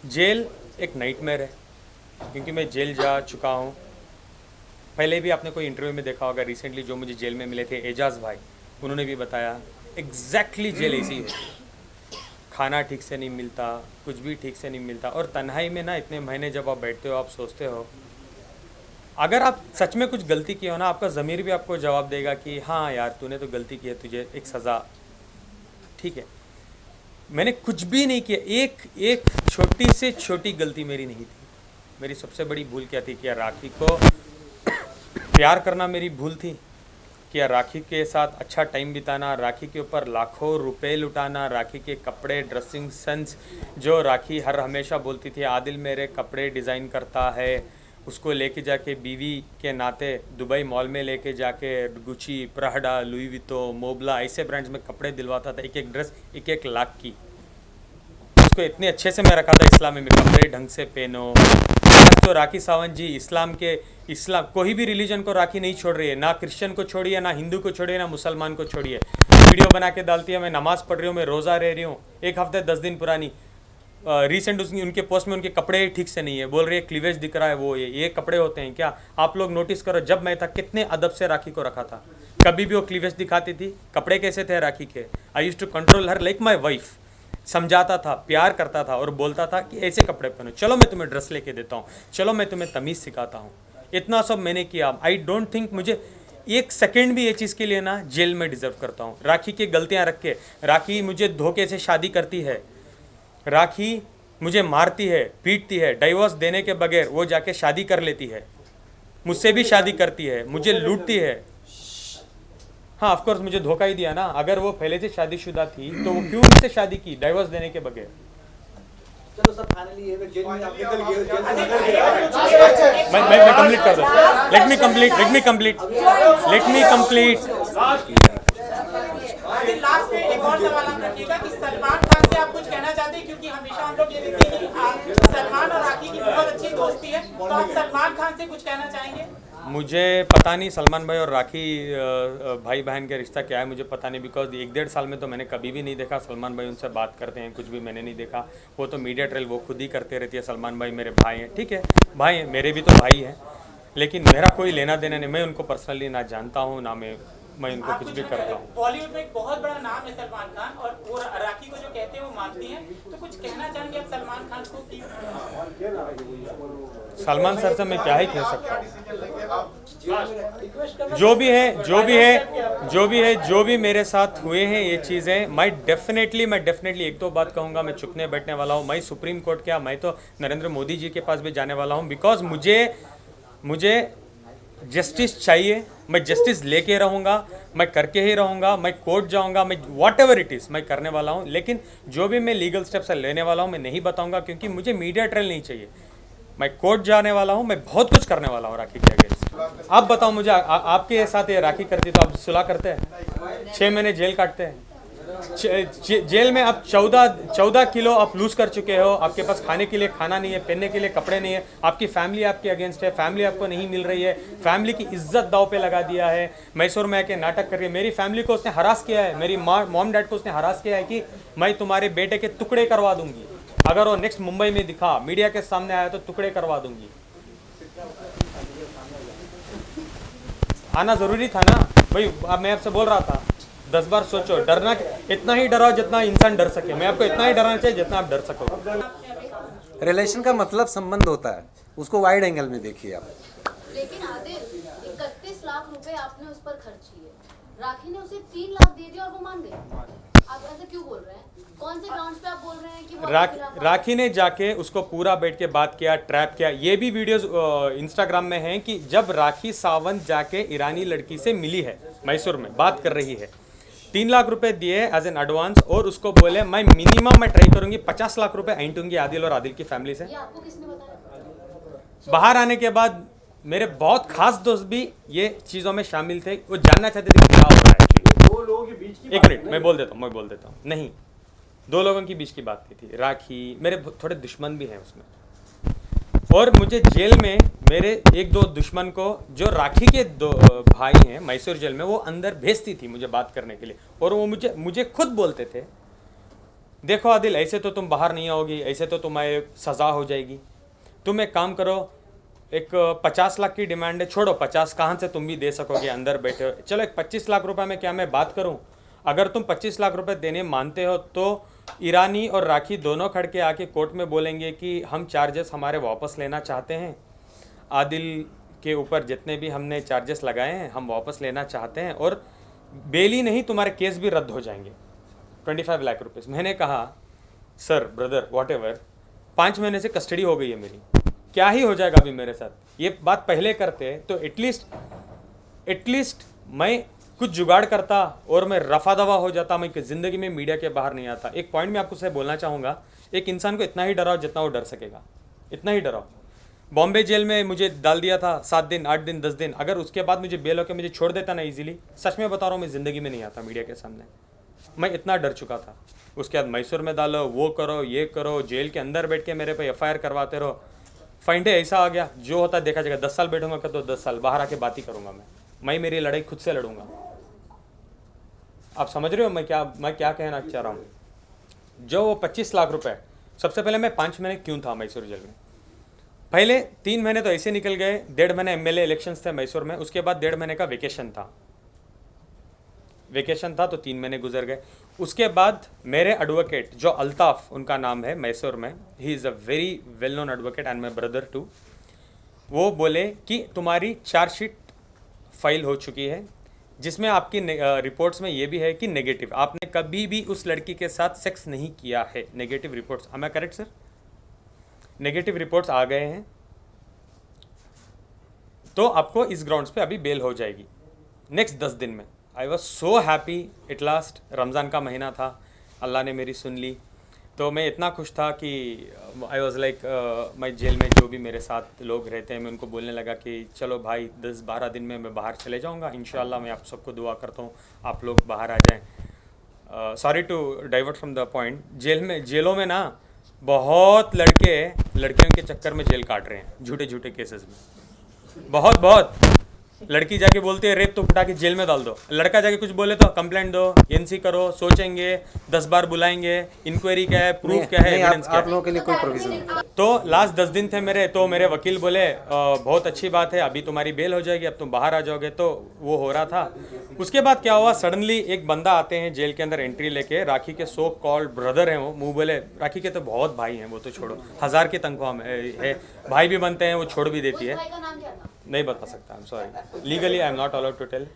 जेल एक नाइटमेयर है, क्योंकि मैं जेल जा चुका हूँ। पहले भी आपने कोई इंटरव्यू में देखा होगा, रिसेंटली जो मुझे जेल में मिले थे एजाज भाई, उन्होंने भी बताया एग्जैक्टली जेल ऐसी है। खाना ठीक से नहीं मिलता, कुछ भी ठीक से नहीं मिलता, और तन्हाई में ना इतने महीने जब आप बैठते हो, आप सोचते हो अगर आप सच में कुछ गलती की हो ना, आपका ज़मीर भी आपको जवाब देगा कि हाँ यार तूने तो गलती की है, तुझे एक सज़ा, ठीक है। मैंने कुछ भी नहीं किया, एक छोटी से छोटी गलती मेरी नहीं थी। मेरी सबसे बड़ी भूल क्या थी? क्या राखी को प्यार करना मेरी भूल थी? क्या राखी के साथ अच्छा टाइम बिताना, राखी के ऊपर लाखों रुपए लुटाना, राखी के कपड़े, ड्रेसिंग सेंस, जो राखी हर हमेशा बोलती थी आदिल मेरे कपड़े डिज़ाइन करता है, उसको लेके जाके बीवी के नाते दुबई मॉल में लेके जाके गुची, प्राडा, लुई वितो, मोबला ऐसे ब्रांड्स में कपड़े दिलवाता था, एक एक ड्रेस 1-1 लाख की। उसको इतने अच्छे से मैं रखा था इस्लाम में कपड़े ढंग से पहनो। आज तो राखी सावंत जी इस्लाम कोई भी रिलीजन को राखी नहीं छोड़ रही है, ना क्रिश्चियन को छोड़िए, ना हिंदू को छोड़िए, ना मुसलमान को छोड़िए। वीडियो बना के डालती है, मैं नमाज़ पढ़ रही हूँ, मैं रोज़ा रह रही हूँ, 1 हफ्ते 10 दिन पुरानी। रिसेंट उनके पोस्ट में उनके कपड़े ठीक से नहीं है, बोल रही है क्लीवेज दिख रहा है, वो ये कपड़े होते हैं क्या? आप लोग नोटिस करो, जब मैं था कितने अदब से राखी को रखा था, कभी भी वो क्लीवेज दिखाती थी। कपड़े कैसे थे राखी के? I used to control her like my wife. समझाता था, प्यार करता था और बोलता था कि ऐसे कपड़े पहनो, चलो मैं तुम्हें ड्रेस लेके देता हूँ, चलो मैं तुम्हें तमीज़ सिखाता हूँ। इतना सब मैंने किया। आई डोंट थिंक मुझे 1 सेकेंड भी ये चीज़ के लिए ना जेल में डिज़र्व करता हूँ। राखी की गलतियाँ रख के, राखी मुझे धोखे से शादी करती है, राखी मुझे मारती है, पीटती है, डाइवोर्स देने के बगैर वो जाके शादी कर लेती है, मुझसे भी शादी करती है, मुझे लूटती है। हाँ ऑफ कोर्स मुझे धोखा ही दिया ना। अगर वो पहले से शादीशुदा थी तो वो क्यों मुझसे शादी की डाइवोर्स देने के बगैर? चलो सब फाइनली ये जेल में आप निकल गए, जेल से निकल गए। मैं कंप्लीट कर दूँ। Late me complete. लास्ट में एक और सवाल आप रखिएगा कि सलमान खान से आप कुछ कहना चाहते हैं, क्योंकि हमेशा हम लोग ये देखते हैं कि सलमान और राखी की बहुत अच्छी दोस्ती है, तो आप सलमान खान से कुछ कहना चाहेंगे? मुझे पता नहीं सलमान भाई और राखी भाई बहन का रिश्ता क्या है, मुझे पता नहीं, बिकॉज 1-1.5 साल में तो मैंने कभी भी नहीं देखा सलमान भाई उनसे बात करते हैं, कुछ भी मैंने नहीं देखा। वो तो मीडिया ट्रेल वो खुद ही करते रहती है। सलमान भाई मेरे भाई हैं, ठीक है, भाई हैं, मेरे भी तो भाई हैं, लेकिन मेरा कोई लेना देना नहीं। मैं उनको पर्सनली ना जानता हूँ, ना मैं उनको कुछ भी करता हूँ। बॉलीवुड में एक बहुत बड़ा नाम है सलमान खान, और वो राखी को जो कहते हैं वो मानती हैं, तो कुछ कहना चाहेंगे आप सलमान खान को कि सलमान सर से मैं क्या ही कह सकता हूँ? जो भी मेरे साथ हुए हैं ये चीज़ें, मैं डेफिनेटली एक तो बात कहूँगा, मैं चुपने बैठने वाला हूँ। मैं सुप्रीम कोर्ट क्या, मैं तो नरेंद्र मोदी जी के पास भी जाने वाला हूँ, बिकॉज मुझे जस्टिस चाहिए। मैं जस्टिस लेके रहूँगा, मैं करके ही रहूँगा, मैं कोर्ट जाऊँगा, मैं व्हाटएवर इट इज़ मैं करने वाला हूँ। लेकिन जो भी मैं लीगल स्टेप्स लेने वाला हूँ मैं नहीं बताऊँगा, क्योंकि मुझे मीडिया ट्रेल नहीं चाहिए। मैं कोर्ट जाने वाला हूँ, मैं बहुत कुछ करने वाला हूँ राखी के अगेंस्ट। आप बताओ मुझे, आपके साथ ये राखी करती तो आप सुलह करते हैं? 6 महीने जेल काटते हैं, जेल में आप 14 किलो आप लूज कर चुके हो। आपके पास खाने के लिए खाना नहीं है, पहनने के लिए कपड़े नहीं है, आपकी फैमिली आपके अगेंस्ट है, फैमिली आपको नहीं मिल रही है, फैमिली की इज्जत दाव पे लगा दिया है। मैसूर में आके नाटक कर रही है, मेरी फैमिली को उसने हरास किया है, मेरी मॉम डैड को उसने हरास किया है कि मैं तुम्हारे बेटे के टुकड़े करवा दूंगी, अगर वो नेक्स्ट मुंबई में दिखा, मीडिया के सामने आया तो टुकड़े करवा दूंगी। आना जरूरी था ना भाई। अब मैं आपसे बोल रहा था, 10 बार सोचो, डरना इतना ही डराओ जितना इंसान डर सके। मैं आपको इतना ही डराना चाहिए जितना आप डर सको। रिलेशन का मतलब संबंध होता है, उसको वाइड एंगल में देखिए आप। लेकिन आदिल 31 लाख रुपए आपने उस पर ऊपर खर्ची है। राखी ने उसे 3 लाख दे दिया और वो मान गई। आप ऐसे क्यों बोल रहे हैं? कौन से ग्राउंड्स पे आप बोल रहे हैं कि वो आपके खिलाफ है? राखी ने जाके उसको पूरा बैठ के बात किया, ट्रैप किया। ये भी वीडियोस इंस्टाग्राम में हैं कि जब राखी सावंत जाके ईरानी लड़की से मिली है मैसूर में, बात कर रही है, 3 लाख रुपए दिए एज एन एडवांस और उसको बोले मैं मिनिमम ट्राई करूंगी 50 लाख रुपए ऐंठूंगी आदिल और आदिल की फैमिली से। ये आपको किसने बताया? बाहर आने के बाद मेरे बहुत खास दोस्त भी ये चीज़ों में शामिल थे, वो जानना चाहते थे कि क्या हो रहा है actually। दो लोगों के बीच की एक बात मिनट, है मैं बोल देता हूँ। नहीं, 2 लोगों के बीच की बात की थी। राखी, मेरे थोड़े दुश्मन भी हैं उसमें, और मुझे जेल में मेरे 1-2 दुश्मन को, जो राखी के 2 भाई हैं मैसूर जेल में, वो अंदर भेजती थी मुझे बात करने के लिए, और वो मुझे खुद बोलते थे देखो आदिल, ऐसे तो तुम बाहर नहीं आओगी, ऐसे तो तुम्हें सज़ा हो जाएगी, तुम एक काम करो, एक 50 लाख की डिमांड है, छोड़ो 50 कहाँ से तुम भी दे सकोगे, अंदर बैठे हो, चलो एक 25 लाख रुपए में क्या मैं बात करूं? अगर तुम 25 लाख रुपए देने मानते हो तो ईरानी और राखी दोनों खड़ के आके कोर्ट में बोलेंगे कि हम चार्जेस हमारे वापस लेना चाहते हैं, आदिल के ऊपर जितने भी हमने चार्जेस लगाए हैं हम वापस लेना चाहते हैं, और बेल ही नहीं तुम्हारे केस भी रद्द हो जाएंगे, 25 लाख रुपीज़। मैंने कहा सर, ब्रदर, वॉट 5 महीने से कस्टडी हो गई है मेरी, क्या ही हो जाएगा अभी मेरे साथ? ये बात पहले करते तो एटलीस्ट मैं कुछ जुगाड़ करता और मैं रफा दवा हो जाता, मैं ज़िंदगी में मीडिया के बाहर नहीं आता। एक पॉइंट मैं आपको से बोलना चाहूँगा, एक इंसान को इतना ही डराओ जितना वो डर सकेगा, इतना ही डराओ। बॉम्बे जेल में मुझे डाल दिया था 7 दिन, 8 दिन, 10 दिन, अगर उसके बाद मुझे बेल होकर मुझे छोड़ देता ना इजीली, सच में बता रहा हूँ मैं ज़िंदगी में नहीं आता मीडिया के सामने, मैं इतना डर चुका था। उसके बाद मैसूर में डालो, वो करो, ये करो, जेल के अंदर बैठ के मेरे पे FIR करवाते रहो। फाइन डे ऐसा आ गया, जो होता है देखा जाएगा, 10 साल बैठूंगा तो 10 साल बाहर आके बात ही करूंगा मैं मेरी लड़ाई खुद से लड़ूंगा। आप समझ रहे हो मैं क्या कहना चाह रहा हूँ? जो वो 25 लाख रुपए, सबसे पहले मैं 5 महीने क्यों था मैसूर जेल में? पहले 3 महीने तो ऐसे निकल गए, 1.5 महीने MLA इलेक्शंस थे मैसूर में, उसके बाद 1.5 महीने का वेकेशन था तो 3 महीने गुजर गए। उसके बाद मेरे एडवोकेट जो अल्ताफ़ उनका नाम है मैसूर में, he is a very well known advocate and my brother too, वो बोले कि तुम्हारी चार्जशीट फाइल हो चुकी है, जिसमें आपकी रिपोर्ट्स में ये भी है कि नेगेटिव, आपने कभी भी उस लड़की के साथ सेक्स नहीं किया है। Negative reports, am I correct sir? Negative reports आ गए हैं, तो आपको इस ग्राउंड्स पे अभी बेल हो जाएगी नेक्स्ट 10 दिन में। I was so happy, at last Ramzan का महीना था, अल्लाह ने मेरी सुन ली, तो मैं इतना खुश था कि आई वॉज लाइक, मैं जेल में जो भी मेरे साथ लोग रहते हैं मैं उनको बोलने लगा कि चलो भाई 10-12 दिन में मैं बाहर चले जाऊंगा, इंशाल्लाह मैं आप सबको दुआ करता हूँ आप लोग बाहर आ जाएं। Sorry to divert from the point, जेलों में ना बहुत लड़कियों के चक्कर में जेल काट रहे हैं, झूठे केसेस में, बहुत लड़की जाके बोलती है रेप तो उठा के जेल में डाल दो, लड़का जाके कुछ बोले तो कंप्लेंट दो, NC करो, सोचेंगे 10 बार बुलाएंगे, इंक्वायरी क्या है, प्रूफ क्या है, एविडेंस क्या है। आप लोगों के लिए कोई प्रोविजन नहीं। तो लास्ट 10 दिन थे मेरे, तो मेरे वकील बोले बहुत अच्छी बात है, अभी तुम्हारी बेल हो जाएगी, अब तुम बाहर आ जाओगे, तो वो हो रहा था। उसके बाद क्या हुआ, सडनली एक बंदा आते हैं जेल के अंदर एंट्री लेके, राखी के सो कॉल्ड ब्रदर हैं वो, मुँह बोले राखी के तो बहुत भाई हैं, वो तो छोड़ो, 1000 की तनख्वाह में है, भाई भी बनते हैं, वो छोड़ भी देती है, भाई का नाम क्या था? नहीं बता सकता, I am sorry, legally I am not allowed to tell,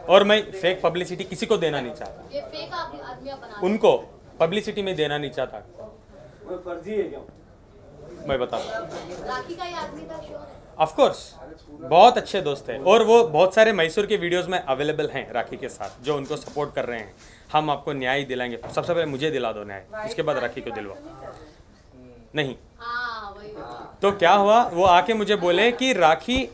और मैं फेक पब्लिसिटी किसी को देना नहीं चाहता, ये फेक आदमी आप बना उनको पब्लिसिटी में देना नहीं चाहता, वो फर्जी है क्या? मैं बताता हूँ। राखी का ये आदमी था, श्योर है? ऑफ कोर्स, बहुत अच्छे दोस्त हैं, और वो बहुत सारे मैसूर के वीडियोस में अवेलेबल हैं राखी के साथ, जो उनको सपोर्ट कर रहे हैं। हम आपको न्याय दिलाएंगे, सबसे पहले मुझे दिला दो न्याय, उसके बाद राखी को दिलवाओ। नहीं हाँ वही। तो क्या हुआ, वो आके मुझे बोले कि राखी,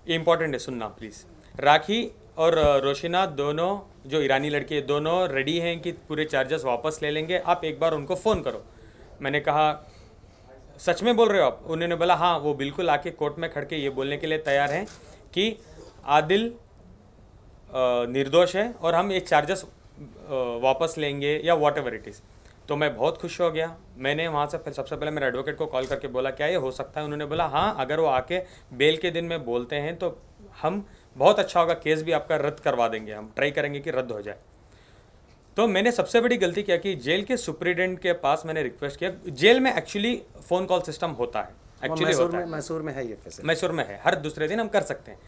इम्पोर्टेंट है सुनना प्लीज़, राखी और रोशिना दोनों जो ईरानी लड़की है दोनों रेडी हैं कि पूरे चार्जेस वापस ले लेंगे, आप एक बार उनको फ़ोन करो। मैंने कहा सच में बोल रहे हो आप? उन्होंने बोला हाँ, वो बिल्कुल आके कोर्ट में खड़ के ये बोलने के लिए तैयार हैं कि आदिल निर्दोष है और हम ये चार्जेस वापस लेंगे या वॉट एवर इट इज़। तो मैं बहुत खुश हो गया। मैंने वहाँ से फिर सबसे पहले मेरे एडवोकेट को कॉल करके बोला क्या ये हो सकता है? उन्होंने बोला हाँ, अगर वो आके बेल के दिन में बोलते हैं तो हम बहुत अच्छा होगा, केस भी आपका रद्द करवा देंगे, हम ट्राई करेंगे कि रद्द हो जाए। तो मैंने सबसे बड़ी गलती क्या की, जेल के सुप्रिटेंडेंट के पास मैंने रिक्वेस्ट किया। जेल में एक्चुअली फ़ोन कॉल सिस्टम होता है, एक्चुअली होता है, मैसूर में है ये फैसिलिटी, मैसूर में है, हर दूसरे दिन हम कर सकते हैं।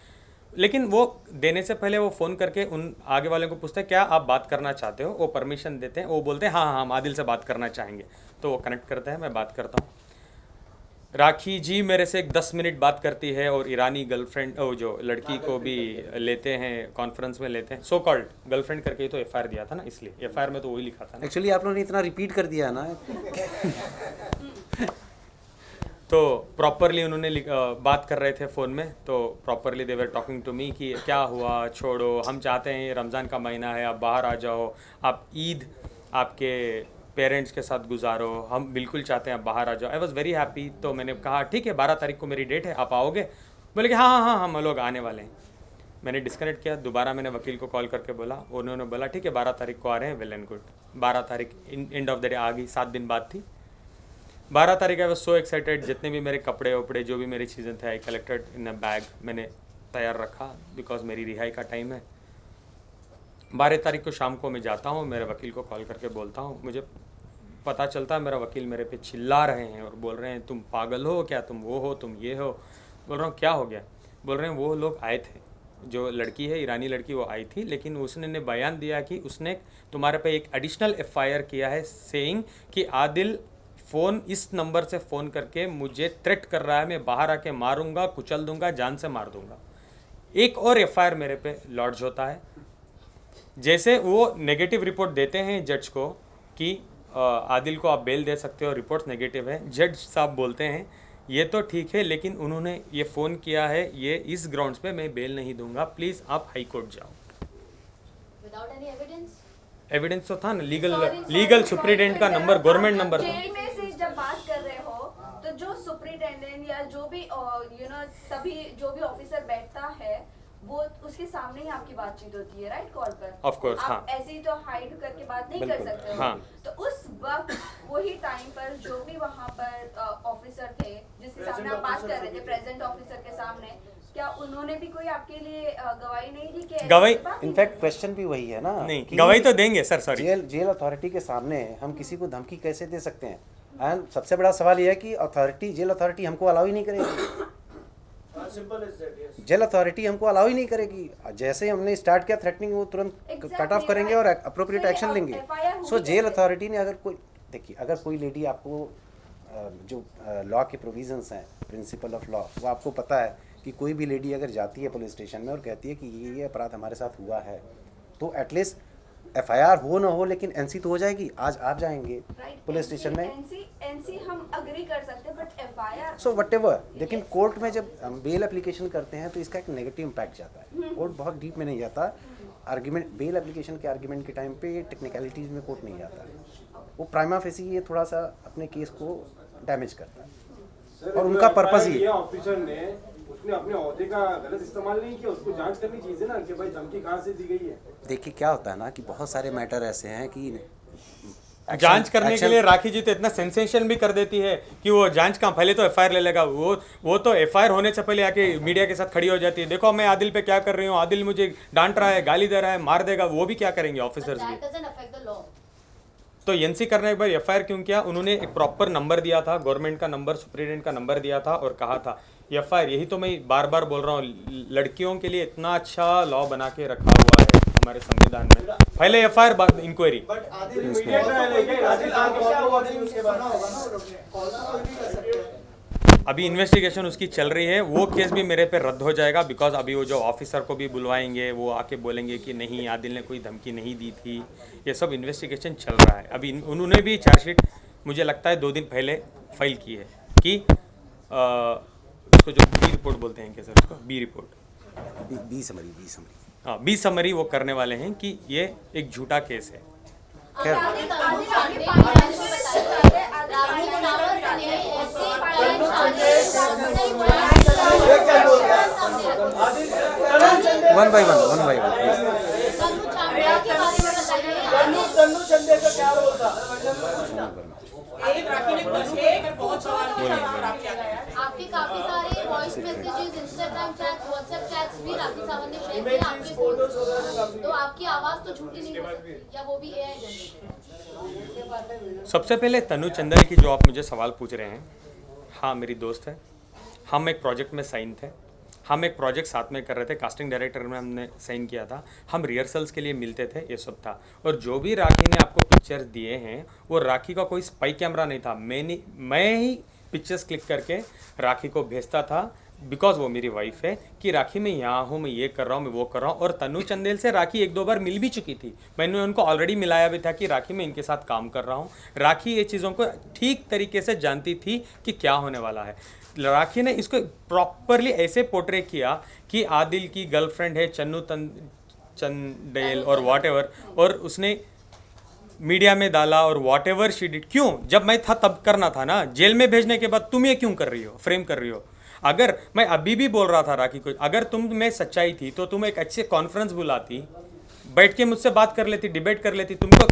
लेकिन वो देने से पहले वो फ़ोन करके उन आगे वाले को पूछते हैं क्या आप बात करना चाहते हो, वो परमिशन देते हैं, वो बोलते हैं हाँ हाँ हम आदिल से बात करना चाहेंगे, तो वो कनेक्ट करते हैं, मैं बात करता हूँ। राखी जी मेरे से एक 10 मिनट बात करती है और ईरानी गर्लफ्रेंड वो जो लड़की को भी लेते हैं, कॉन्फ्रेंस में लेते हैं, सो कॉल्ड गर्लफ्रेंड करके ही तो एफआईआर दिया था ना, इसलिए एफआईआर में तो वही लिखा था ना। एक्चुअली आप लोगों ने इतना रिपीट कर दिया ना। तो प्रॉपरली उन्होंने बात कर रहे थे फ़ोन में, तो properly they were talking to me कि क्या हुआ, छोड़ो, हम चाहते हैं ये रमज़ान का महीना है, आप बाहर आ जाओ, आप ईद आपके पेरेंट्स के साथ गुजारो, हम बिल्कुल चाहते हैं आप बाहर आ जाओ। I was very happy. तो मैंने कहा ठीक है 12 तारीख को मेरी डेट है, आप आओगे? बोले कि हाँ हाँ हाँ हम लोग आने वाले हैं। मैंने डिस्कनेक्ट किया, दोबारा मैंने वकील को कॉल करके बोला, उन्होंने बोला ठीक है 12 तारीख को आ रहे हैं, वेल एंड गुड। 12 तारीख एंड ऑफ द डे आ गई, 7 दिन बाद थी 12 तारीख। आई वॉज सो एक्साइटेड, जितने भी मेरे कपड़े वपड़े जो भी मेरी चीज़ें थे I collected in a bag, मैंने तैयार रखा बिकॉज मेरी रिहाई का टाइम है। 12 तारीख को शाम को मैं जाता हूँ, मेरे वकील को कॉल करके बोलता हूँ, मुझे पता चलता है मेरा वकील मेरे पे चिल्ला रहे हैं और बोल रहे हैं तुम पागल हो क्या, तुम वो हो, तुम ये हो। बोल रहा हूँ क्या हो गया? बोल रहे हैं वो लोग आए थे, जो लड़की है ईरानी लड़की वो आई थी, लेकिन उसने ने बयान दिया कि उसने तुम्हारे पे एक एडिशनल एफआईआर किया है सेइंग कि आदिल फ़ोन इस नंबर से फ़ोन करके मुझे थ्रेट कर रहा है, मैं बाहर आके मारूंगा, कुचल दूंगा, जान से मार दूंगा। एक और एफआईआर मेरे पे लॉन्च होता है। जैसे वो नेगेटिव रिपोर्ट देते हैं जज को कि आदिल को आप बेल दे सकते हो, रिपोर्ट्स नेगेटिव है, जज साहब बोलते हैं ये तो ठीक है लेकिन उन्होंने ये फ़ोन किया है ये इस ग्राउंड्स पे मैं बेल नहीं दूंगा, प्लीज़ आप हाई कोर्ट जाओ। Without any evidence? एविडेंस तो था ना, लीगल सुप्रिटेंडेंट का नंबर, गवर्नमेंट नंबर था। जेल में से जब बात कर रहे हो तो जो सुप्रिटेंडेंट या जो भी तभी जो भी ऑफिसर बैठता है वो उसके सामने ही आपकी बातचीत होती है, राइट? कॉल पर ऑफ कोर्स, हाँ। आप ऐसे ही तो हाइड करके बात नहीं कर बिल्कुल, सकते हो। हाँ। तो उस वक्त वही टाइम पर जो भी वहाँ पर ऑफिसर थे जिसके सामने आप बात कर रहे थे, प्रेजेंट ऑफिसर के सामने, क्या उन्होंने भी कोई आपके लिए गवाही नहीं दी? कि गवाही इनफैक्ट क्वेश्चन भी वही है ना, नहीं कि गवाही तो देंगे सर, सॉरी। जेल अथॉरिटी के सामने हम किसी को धमकी कैसे दे सकते हैं? एंड सबसे बड़ा सवाल यह है कि जेल अथॉरिटी हमको अलाउ ही नहीं करेगी। जेल अथॉरिटी हमको अलाउ ही नहीं करेगी। जैसे ही हमने स्टार्ट किया थ्रेटनिंग, वो तुरंत कट ऑफ करेंगे और अप्रोप्रिएट एक्शन लेंगे। सो जेल अथॉरिटी ने अगर कोई, देखिए अगर कोई लेडी आपको जो लॉ के प्रोविजंस हैं, प्रिंसिपल ऑफ लॉ, वो आपको पता है कि कोई भी लेडी अगर जाती है पुलिस स्टेशन में और कहती है कि ये अपराध हमारे साथ हुआ है, तो एटलीस्ट एफआईआर हो ना हो लेकिन एनसी तो हो जाएगी। आज आप जाएंगे पुलिस स्टेशन में, एनसी हम अग्री कर सकते हैं, बट एफआईआर सो व्हाटएवर, लेकिन कोर्ट में जब हम बेल एप्लीकेशन करते हैं तो इसका एक नेगेटिव इम्पैक्ट जाता है। कोर्ट बहुत डीप में नहीं जाता, आर्ग्यूमेंट बेल एप्लीकेशन के आर्ग्यूमेंट के टाइम पे टेक्निकलिटीज़ में कोर्ट नहीं जाता है। वो प्राइमा फेसी ये थोड़ा सा अपने केस को डैमेज करता है और उनका पर्पस ही है। ऑफिसर ने उसने अपने ओहदे का गलत इस्तेमाल नहीं किया, उसको जांच करनी चाहिए ना कि भाई धमकी कहाँ से दी गई है। देखिए क्या होता है ना कि बहुत सारे मैटर ऐसे हैं कि जांच करने के लिए राखी जी तो इतना सेंसेशन भी कर देती है कि वो जांच का पहले तो एफआईआर ले लेगा, वो तो एफआईआर होने से पहले आके मीडिया के साथ खड़ी हो जाती है, देखो मैं आदिल पे क्या कर रही हूँ, आदिल मुझे डांट रहा है, गाली दे रहा है, मार देगा। वो भी क्या करेंगे ऑफिसर्स भी? तो एनसी करने के बाद एफआईआर क्यों किया? उन्होंने एक प्रॉपर नंबर दिया था, गवर्नमेंट का नंबर, सुप्रीटेंडेंट का नंबर दिया था और कहा था एफआईआर। यही तो मैं बार बार बोल रहा हूँ, लड़कियों के लिए इतना अच्छा लॉ बना के रखा हुआ है हमारे संविधान में, पहले एफआईआर बाद इंक्वायरी। अभी इन्वेस्टिगेशन उसकी चल रही है, वो केस भी मेरे पे रद्द हो जाएगा बिकॉज अभी वो जो ऑफिसर को भी बुलवाएंगे वो आके बोलेंगे कि नहीं आदिल ने कोई धमकी नहीं दी थी। ये सब इन्वेस्टिगेशन चल रहा है। अभी उन्होंने भी चार्जशीट मुझे लगता है 2 दिन पहले फाइल की है कि उसको जो बी रिपोर्ट बोलते हैं क्या सर, उसको बी रिपोर्ट, बी समरी हाँ बी समरी वो करने वाले हैं कि ये एक झूठा केस है। वन बाय वन आपके काफी सारे voice messages, Instagram chats, WhatsApp chats भी राखी सावंत ने शेयर किए आपके फोन, तो आपकी आवाज तो झूठी नहीं हो सकती, या वो भी एआई जनरेटेड? सबसे पहले तनु चंदन की जो आप मुझे सवाल पूछ रहे हैं, हाँ मेरी दोस्त है, हम एक प्रोजेक्ट में साइन थे हम एक प्रोजेक्ट साथ में कर रहे थे, कास्टिंग डायरेक्टर में हमने साइन किया था, हम रिहर्सल्स के लिए मिलते थे, ये सब था। और जो भी राखी ने आपको पिक्चर्स दिए हैं वो राखी का कोई स्पाई कैमरा नहीं था, मैं ही पिक्चर्स क्लिक करके राखी को भेजता था, बिकॉज वो मेरी वाइफ है, कि राखी मैं यहाँ हूँ, मैं ये कर रहा हूँ, मैं वो कर रहा हूँ। और तनु चंदेल से राखी 1-2 बार मिल भी चुकी थी, मैंने उनको ऑलरेडी मिलाया भी था कि राखी मैं इनके साथ काम कर रहा हूँ। राखी ये चीज़ों को ठीक तरीके से जानती थी कि क्या होने वाला है। राखी ने इसको प्रॉपरली ऐसे पोर्ट्रे किया कि आदिल की गर्लफ्रेंड है चंदेल और वॉटेवर, और उसने मीडिया में डाला और वॉट एवर शी डिड। क्यों? जब मैं था तब करना था ना, जेल में भेजने के बाद तुम ये क्यों कर रही हो, फ्रेम कर रही हो? अगर मैं अभी भी बोल रहा था राखी को, अगर तुम में सच्चाई थी तो तुम एक अच्छे कॉन्फ्रेंस बुलाती, बैठ के मुझसे बात कर लेती, डिबेट कर लेती। तुमको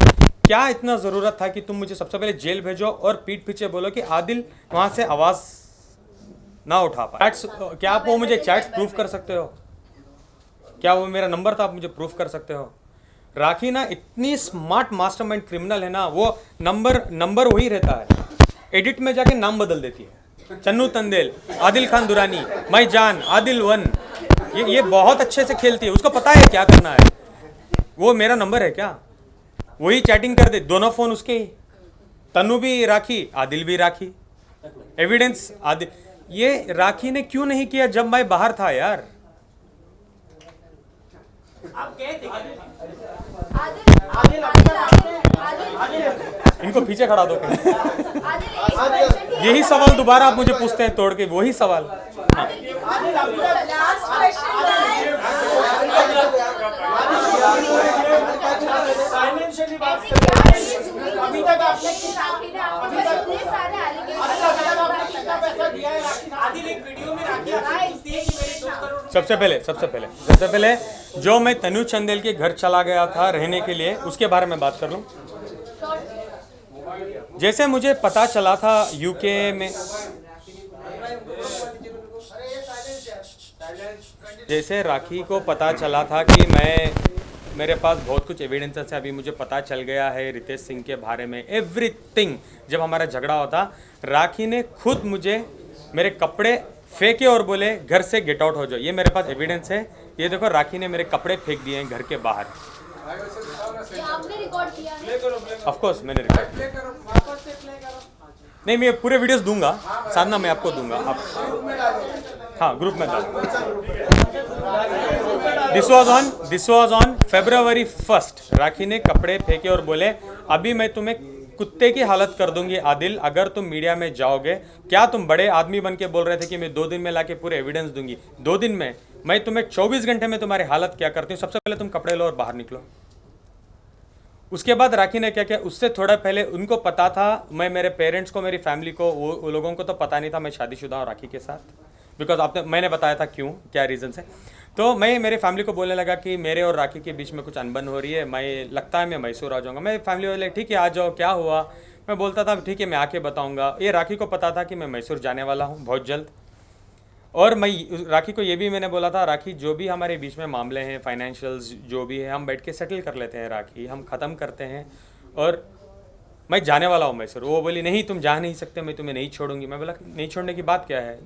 क्या इतना ज़रूरत था कि तुम मुझे सबसे पहले जेल भेजो और पीठ पीछे बोलो कि आदिल वहाँ से आवाज़ ना उठा पाए? क्या आप वो मुझे चैट्स प्रूफ कर सकते हो? क्या वो मेरा नंबर था, आप मुझे प्रूफ कर सकते हो? राखी ना इतनी स्मार्ट मास्टरमाइंड क्रिमिनल है ना, वो नंबर वही रहता है, एडिट में जाके नाम बदल देती है, चन्नू तंदेल, आदिल खान दुरानी, मैं जान, आदिल 1। ये बहुत अच्छे से खेलती है, उसको पता है क्या करना है। वो मेरा नंबर है क्या? वही चैटिंग कर दे, दोनों फोन उसके ही, तन्नू भी राखी, आदिल भी राखी, एविडेंस आदिल। ये राखी ने क्यों नहीं किया जब मैं बाहर था यार? आप गए थे इनको पीछे खड़ा दो। यही सवाल दोबारा आप मुझे पूछते हैं तोड़ के, वही सवाल। हाँ। अभी तक आदिल एक वीडियो में राखी पूछती है कि मेरे 2 करोड़। सबसे पहले जो मैं तनु चंदेल के घर चला गया था रहने के लिए, उसके बारे में बात कर लूं। जैसे मुझे पता चला था यूके में, जैसे राखी को पता चला था कि मेरे पास बहुत कुछ एविडेंसेस है, अभी मुझे पता चल गया है रितेश सिंह के बारे में एवरीथिंग। जब हमारा झगड़ा होता, राखी ने खुद मुझे मेरे कपड़े फेंके और बोले घर से गेट आउट हो जाओ। ये मेरे पास एविडेंस है, ये देखो, राखी ने मेरे कपड़े फेंक दिए हैं घर के बाहर। आपने रिकॉर्ड किया है? ऑफ कोर्स मैंने रिकॉर्ड। नहीं, मैं पूरे वीडियोस दूंगा, साधना मैं आपको दूंगा, आप हाँ ग्रुप में डाल। This was on February 1st। राखी ने कपड़े फेंके और बोले अभी मैं तुम्हें कुत्ते की हालत कर दूंगी आदिल, अगर तुम मीडिया में जाओगे। क्या तुम बड़े आदमी बन के बोल रहे थे कि मैं 2 दिन में लाके पूरे एविडेंस दूंगी? 2 दिन में मैं तुम्हें 24 घंटे में तुम्हारी हालत क्या करती हूँ। सबसे पहले तुम कपड़े लो और बाहर निकलो। उसके बाद राखी ने क्या किया, उससे थोड़ा पहले उनको पता था, मैं मेरे पेरेंट्स को, मेरी फैमिली को, वो लोगों को तो पता नहीं था मैं शादीशुदा हूँ राखी के साथ, बिकॉज मैंने बताया था क्यों, क्या रीज़न से। तो मैं मेरे फैमिली को बोलने लगा कि मेरे और राखी के बीच में कुछ अनबन हो रही है, लगता है मैं मैसूर आ जाऊँगा। मैं फैमिली वाले ठीक है आ जाओ, क्या हुआ? मैं बोलता था ठीक है मैं आके बताऊँगा। ये राखी को पता था कि मैं मैसूर जाने वाला हूँ बहुत जल्द। और मैं राखी को ये भी मैंने बोला था, राखी जो भी हमारे बीच में मामले हैं, फाइनेंशियल्स जो भी है, हम बैठ के सेटल कर लेते हैं राखी, हम ख़त्म करते हैं, और मैं जाने वाला हूँ मैसूर। वो बोली नहीं तुम जा नहीं सकते, मैं तुम्हें नहीं छोड़ूंगी। मैं बोला नहीं छोड़ने की बात क्या है,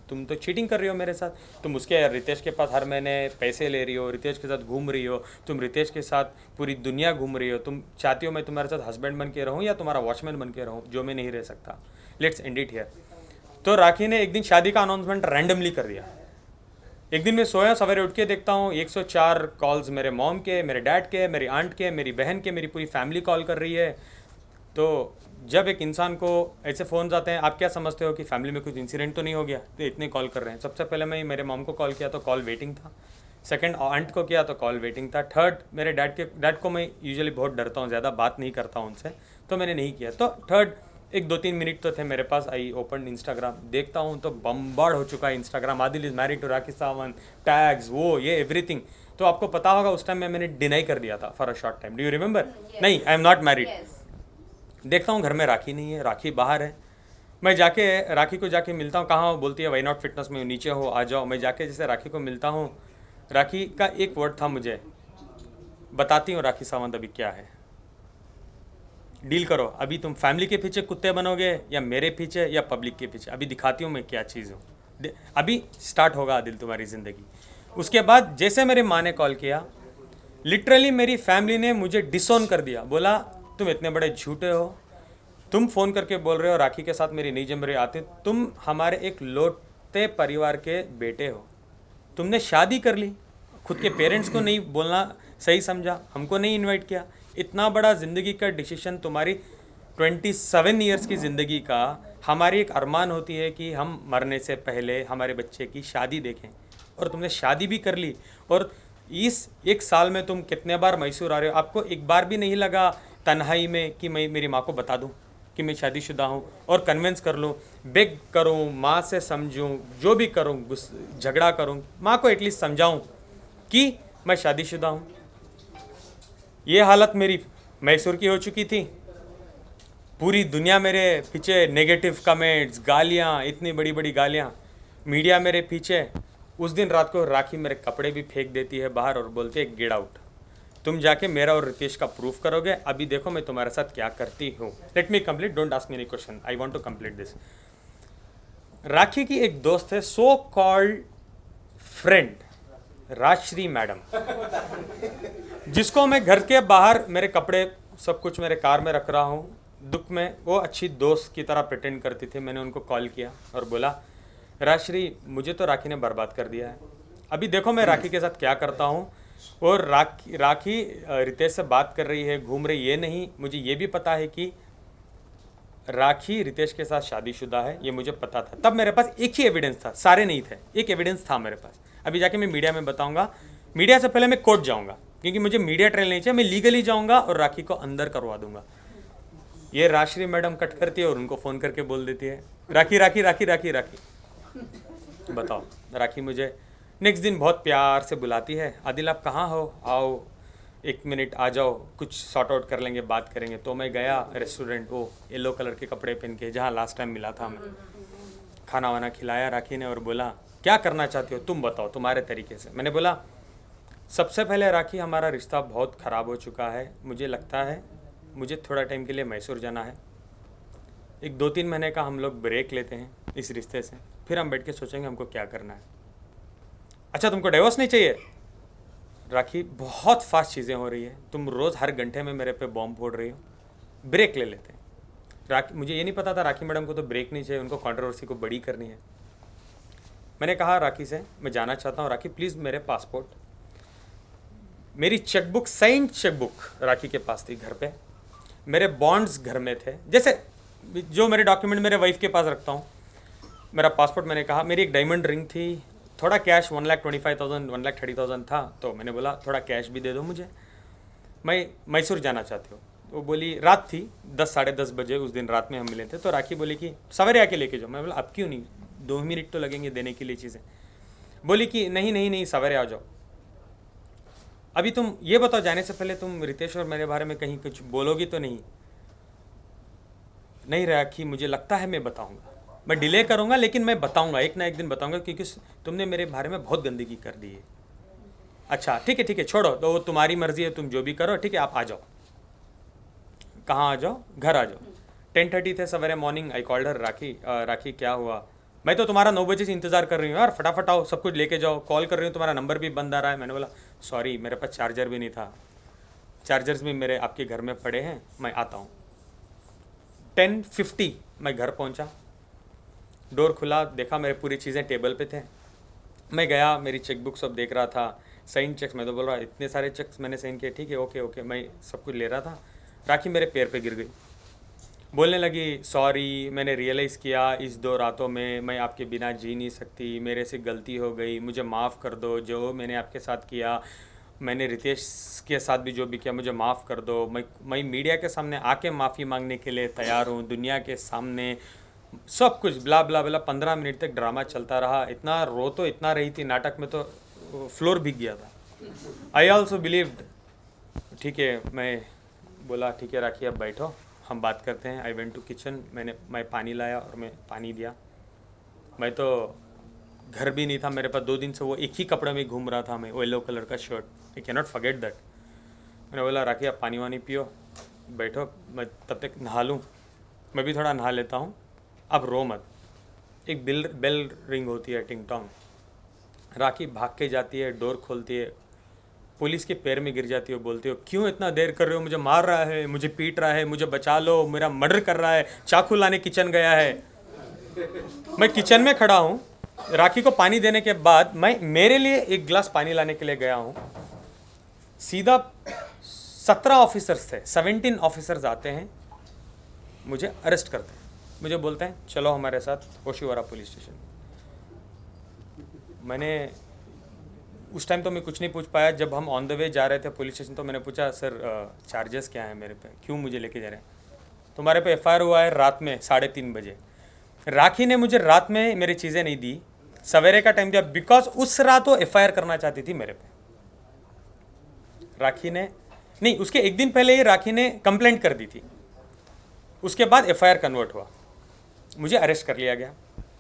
तुम तो चीटिंग कर रही हो मेरे साथ, तुम उसके रितेश के पास हर महीने पैसे ले रही हो, रितेश के साथ घूम रही हो, तुम रितेश के साथ पूरी दुनिया घूम रही हो, तुम चाहती हो मैं तुम्हारे साथ हस्बैंड बन के रहूँ या तुम्हारा वॉचमैन बन के रहूँ, जो मैं नहीं रह सकता, लेट्स एंड इट हियर। तो राखी ने एक दिन शादी का अनाउंसमेंट रैंडमली कर दिया। एक दिन मैं सोया, सवेरे उठ के देखता हूँ 104 कॉल्स मेरे मॉम के, मेरे डैड के, मेरी आंट के, मेरी बहन के, मेरी पूरी फैमिली कॉल कर रही है। तो जब एक इंसान को ऐसे फ़ोन आते हैं, आप क्या समझते हो कि फैमिली में कुछ इंसिडेंट तो नहीं हो गया, तो इतने कॉल कर रहे हैं। सबसे पहले मैं मेरे मॉम को कॉल किया तो कॉल वेटिंग था, सेकंड आंट को किया तो कॉल वेटिंग था, थर्ड मेरे डैड को मैं यूजुअली बहुत डरता हूँ, ज़्यादा बात नहीं करता हूँ उनसे, तो मैंने नहीं किया। तो थर्ड 1-2-3 मिनट तो थे मेरे पास, आई ओपन इंस्टाग्राम, देखता हूँ तो बम्बार्ड हो चुका है Instagram, Adil is married to Rakhi Sawant, tags, वो ये एवरीथिंग। तो आपको पता होगा उस टाइम में मैंने डिनाई कर दिया था for a short time, do you remember? नहीं, आई एम नॉट मैरिड। देखता हूँ घर में राखी नहीं है, राखी बाहर है। मैं जाके राखी को जाके मिलता हूँ, कहाँ हो? बोलती है वाई नॉट फिटनेस में नीचे हो, आ जाओ। मैं जाके जैसे राखी को मिलता हूँ, राखी का एक वर्ड था मुझे, बताती हूँ राखी सावंत अभी क्या है, डील करो, अभी तुम फैमिली के पीछे कुत्ते बनोगे या मेरे पीछे या पब्लिक के पीछे, अभी दिखाती हूँ मैं क्या चीज़ हूँ। अभी स्टार्ट होगा आदिल तुम्हारी ज़िंदगी। उसके बाद जैसे मेरी माँ ने कॉल किया, लिटरली मेरी फैमिली ने मुझे डिसोन कर दिया, बोला तुम इतने बड़े झूठे हो, तुम फ़ोन करके बोल रहे हो राखी के साथ मेरी नहीं जम रही आती, तुम हमारे एक लौटते परिवार के बेटे हो, तुमने शादी कर ली, खुद के पेरेंट्स को नहीं बोलना सही समझा, हमको नहीं इनवाइट किया, इतना बड़ा ज़िंदगी का डिसीजन तुम्हारी 27 ईयर्स की ज़िंदगी का, हमारी एक अरमान होती है कि हम मरने से पहले हमारे बच्चे की शादी देखें, और तुमने शादी भी कर ली। और इस एक साल में तुम कितने बार मैसूर आ रहे हो, आपको एक बार भी नहीं लगा तन्हाई में कि मैं मेरी माँ को बता दूँ कि मैं शादीशुदा हूँ और कन्विंस कर लूँ, बेग करूँ, माँ से समझूँ, जो भी करूँ, झगड़ा करूँ, माँ को एटलीस्ट समझाऊँ कि मैं शादीशुदा हूँ। ये हालत मेरी मैसूर की हो चुकी थी। पूरी दुनिया मेरे पीछे नेगेटिव कमेंट्स, गालियाँ, इतनी बड़ी बड़ी गालियाँ, मीडिया मेरे पीछे। उस दिन रात को राखी मेरे कपड़े भी फेंक देती है बाहर और बोलती है गेट आउट, तुम जाके मेरा और रितेश का प्रूफ करोगे, अभी देखो मैं तुम्हारे साथ क्या करती हूँ। Let me complete, don't ask me any question, I want to complete this. Rakhi की एक दोस्त है, so called friend, Rajshree madam, जिसको मैं घर के बाहर मेरे कपड़े सब कुछ मेरे कार में रख रहा हूँ, दुख में वो अच्छी दोस्त की तरह प्रिटेंड करती थी। मैंने उनको कॉल किया और बोला राजश्री, मुझे तो राखी ने बर्बाद कर दिया है, अभी देखो मैं राखी के साथ क्या करता हूँ। और राखी रितेश से बात कर रही है, घूम रही, ये नहीं, मुझे ये भी पता है कि राखी रितेश के साथ शादीशुदा है, ये मुझे पता था। तब मेरे पास एक ही एविडेंस था, सारे नहीं थे, एक एविडेंस था मेरे पास। अभी जाके मैं मीडिया में बताऊंगा, मीडिया से पहले मैं कोर्ट जाऊंगा, क्योंकि मुझे मीडिया ट्रायल नहीं चाहिए, मैं लीगली जाऊंगा और राखी को अंदर करवा दूंगा। ये राजश्री मैडम कट करती है और उनको फ़ोन करके बोल देती है राखी राखी राखी राखी राखी। बताओ, राखी मुझे नेक्स्ट दिन बहुत प्यार से बुलाती है, आदिल आप कहाँ हो, आओ 1 मिनट आ जाओ, कुछ सॉर्ट आउट कर लेंगे, बात करेंगे। तो मैं गया रेस्टोरेंट, वो येलो कलर के कपड़े पहन के, जहाँ लास्ट टाइम मिला था हमें, खाना वाना खिलाया राखी ने और बोला क्या करना चाहती हो तुम बताओ तुम्हारे तरीके से। मैंने बोला सबसे पहले राखी, हमारा रिश्ता बहुत ख़राब हो चुका है, मुझे लगता है मुझे थोड़ा टाइम के लिए मैसूर जाना है, एक 2-3 महीने का हम लोग ब्रेक लेते हैं इस रिश्ते से, फिर हम बैठ के सोचेंगे हमको क्या करना है। अच्छा तुमको डिवोर्स नहीं चाहिए? राखी बहुत फास्ट चीज़ें हो रही है, तुम रोज़ हर घंटे में मेरे पे बॉम्ब फोड़ रही हो, ब्रेक ले लेते हैं। राखी, मुझे ये नहीं पता था राखी मैडम को तो ब्रेक नहीं चाहिए, उनको कंट्रोवर्सी को बड़ी करनी है। मैंने कहा राखी से मैं जाना चाहता हूँ, राखी प्लीज़ मेरे पासपोर्ट, मेरी चेकबुक, साइंड चेकबुक राखी के पास थी घर पे, मेरे बॉन्ड्स घर में थे, जैसे जो मेरे डॉक्यूमेंट मेरे वाइफ के पास रखता हूँ, मेरा पासपोर्ट। मैंने कहा मेरी एक डायमंड रिंग थी, थोड़ा कैश 1,25,000 1,30,000 था, तो मैंने बोला थोड़ा कैश भी दे दो मुझे, मैं मैसूर जाना चाहती हूँ। वो बोली, रात थी 10 साढ़े 10 बजे, उस दिन रात में हम मिले थे, तो राखी बोली कि सवेरे आके लेके जाओ। मैं बोला अब क्यों नहीं, 2 मिनट तो लगेंगे देने के लिए चीज़ें। बोली कि नहीं नहीं नहीं सवेरे आ जाओ। अभी तुम ये बताओ, जाने से पहले तुम रितेश और मेरे बारे में कहीं कुछ बोलोगी तो नहीं? नहीं राखी, मुझे लगता है मैं बताऊंगा, मैं डिले करूंगा लेकिन मैं बताऊंगा, एक ना एक दिन बताऊंगा, क्योंकि तुमने मेरे बारे में बहुत गंदगी कर दी है। अच्छा ठीक है छोड़ो, तो वो तुम्हारी मर्जी है, तुम जो भी करो, ठीक है आप आ जाओ। कहाँ आ जाओ? घर आ जाओ। 10:30 थे सवेरे मॉर्निंग, आई कॉल्ड हर, राखी क्या हुआ? मैं तो तुम्हारा 9 बजे से इंतज़ार कर रही हूँ यार, फटाफट आओ, सब कुछ लेके जाओ, कॉल कर रही हूँ, तुम्हारा नंबर भी बंद आ रहा है। मैंने बोला सॉरी मेरे पास चार्जर भी नहीं था, चार्जर्स भी मेरे आपके घर में पड़े हैं, मैं आता हूँ। 10:50 मैं घर पहुँचा, डोर खुला, देखा मेरे पूरी चीज़ें टेबल पे थे। मैं गया, मेरी चेकबुक सब देख रहा था, साइन चेक्स, मैं तो बोल रहा इतने सारे चेक्स मैंने साइन किए, ठीक है ओके, मैं सब कुछ ले रहा था। राखी मेरे पैर पे गिर गई, बोलने लगी सॉरी, मैंने रियलाइज़ किया इस 2 रातों में मैं आपके बिना जी नहीं सकती, मेरे से गलती हो गई, मुझे माफ़ कर दो, जो मैंने आपके साथ किया, मैंने रितेश के साथ भी जो भी किया, मुझे माफ़ कर दो। मैं मीडिया के सामने आके माफ़ी मांगने के लिए तैयार हूँ, दुनिया के सामने, सब कुछ ब्ला ब्ला ब्ला। 15 मिनट तक ड्रामा चलता रहा, इतना रो तो इतना रही थी नाटक में, तो फ्लोर भीग गया था। आई ऑल्सो बिलीव्ड, ठीक है, मैं बोला ठीक है राखी अब बैठो हम बात करते हैं। आई वेंट टू किचन, मैं पानी लाया और मैं पानी दिया। मैं तो घर भी नहीं था मेरे पास, 2 दिन से वो एक ही कपड़े में घूम रहा था मैं, येलो कलर का shirt, I can not forget that. मैंने बोला राखी आप पानी वानी पियो, बैठो, मैं तब तक नहा लूँ, मैं भी थोड़ा नहा लेता हूँ, अब रो मत। एक बेल रिंग होती है, टिंग टोंग। राखी भाग के जाती है, डोर खोलती है, पुलिस के पैर में गिर जाती है, बोलती हो क्यों इतना देर कर रहे हो, मुझे मार रहा है, मुझे पीट रहा है, मुझे बचा लो, मेरा मर्डर कर रहा है, चाकू लाने किचन गया है। मैं किचन में खड़ा हूँ, राखी को पानी देने के बाद मैं मेरे लिए एक गिलास पानी लाने के लिए गया हूँ, सीधा 17 ऑफिसर्स थे, 17 ऑफिसर्स आते हैं, मुझे अरेस्ट करते हैं, मुझे बोलते हैं चलो हमारे साथ ओशिवारा पुलिस स्टेशन। मैंने उस टाइम तो मैं कुछ नहीं पूछ पाया। जब हम ऑन द वे जा रहे थे पुलिस स्टेशन तो मैंने पूछा सर चार्जेस क्या हैं मेरे पे, क्यों मुझे लेके जा रहे हैं? तुम्हारे पे एफआईआर हुआ है रात में 3:30 बजे। राखी ने मुझे रात में मेरी चीज़ें नहीं दी, सवेरे का टाइम दिया, बिकॉज उस रात वो एफआईआर करना चाहती थी मेरे पे। राखी ने नहीं, उसके एक दिन पहले ही राखी ने कंप्लेंट कर दी थी, उसके बाद एफआईआर कन्वर्ट हुआ, मुझे अरेस्ट कर लिया गया।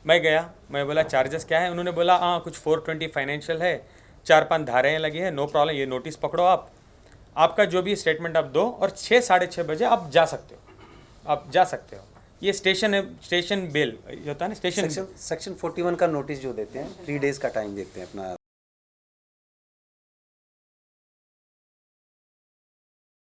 मैं गया, मैं बोला चार्जेस क्या है? उन्होंने बोला हाँ कुछ 420 फाइनेंशियल है, 4-5 धाराएँ लगी है, नो प्रॉब्लम, ये नोटिस पकड़ो आपका जो भी स्टेटमेंट आप दो और 6-6:30 बजे आप जा सकते हो, आप जा सकते हो। ये स्टेशन है, स्टेशन बेल होता है ना, स्टेशन सेक्शन 41 का नोटिस जो देते हैं 3 डेज का टाइम देते हैं अपना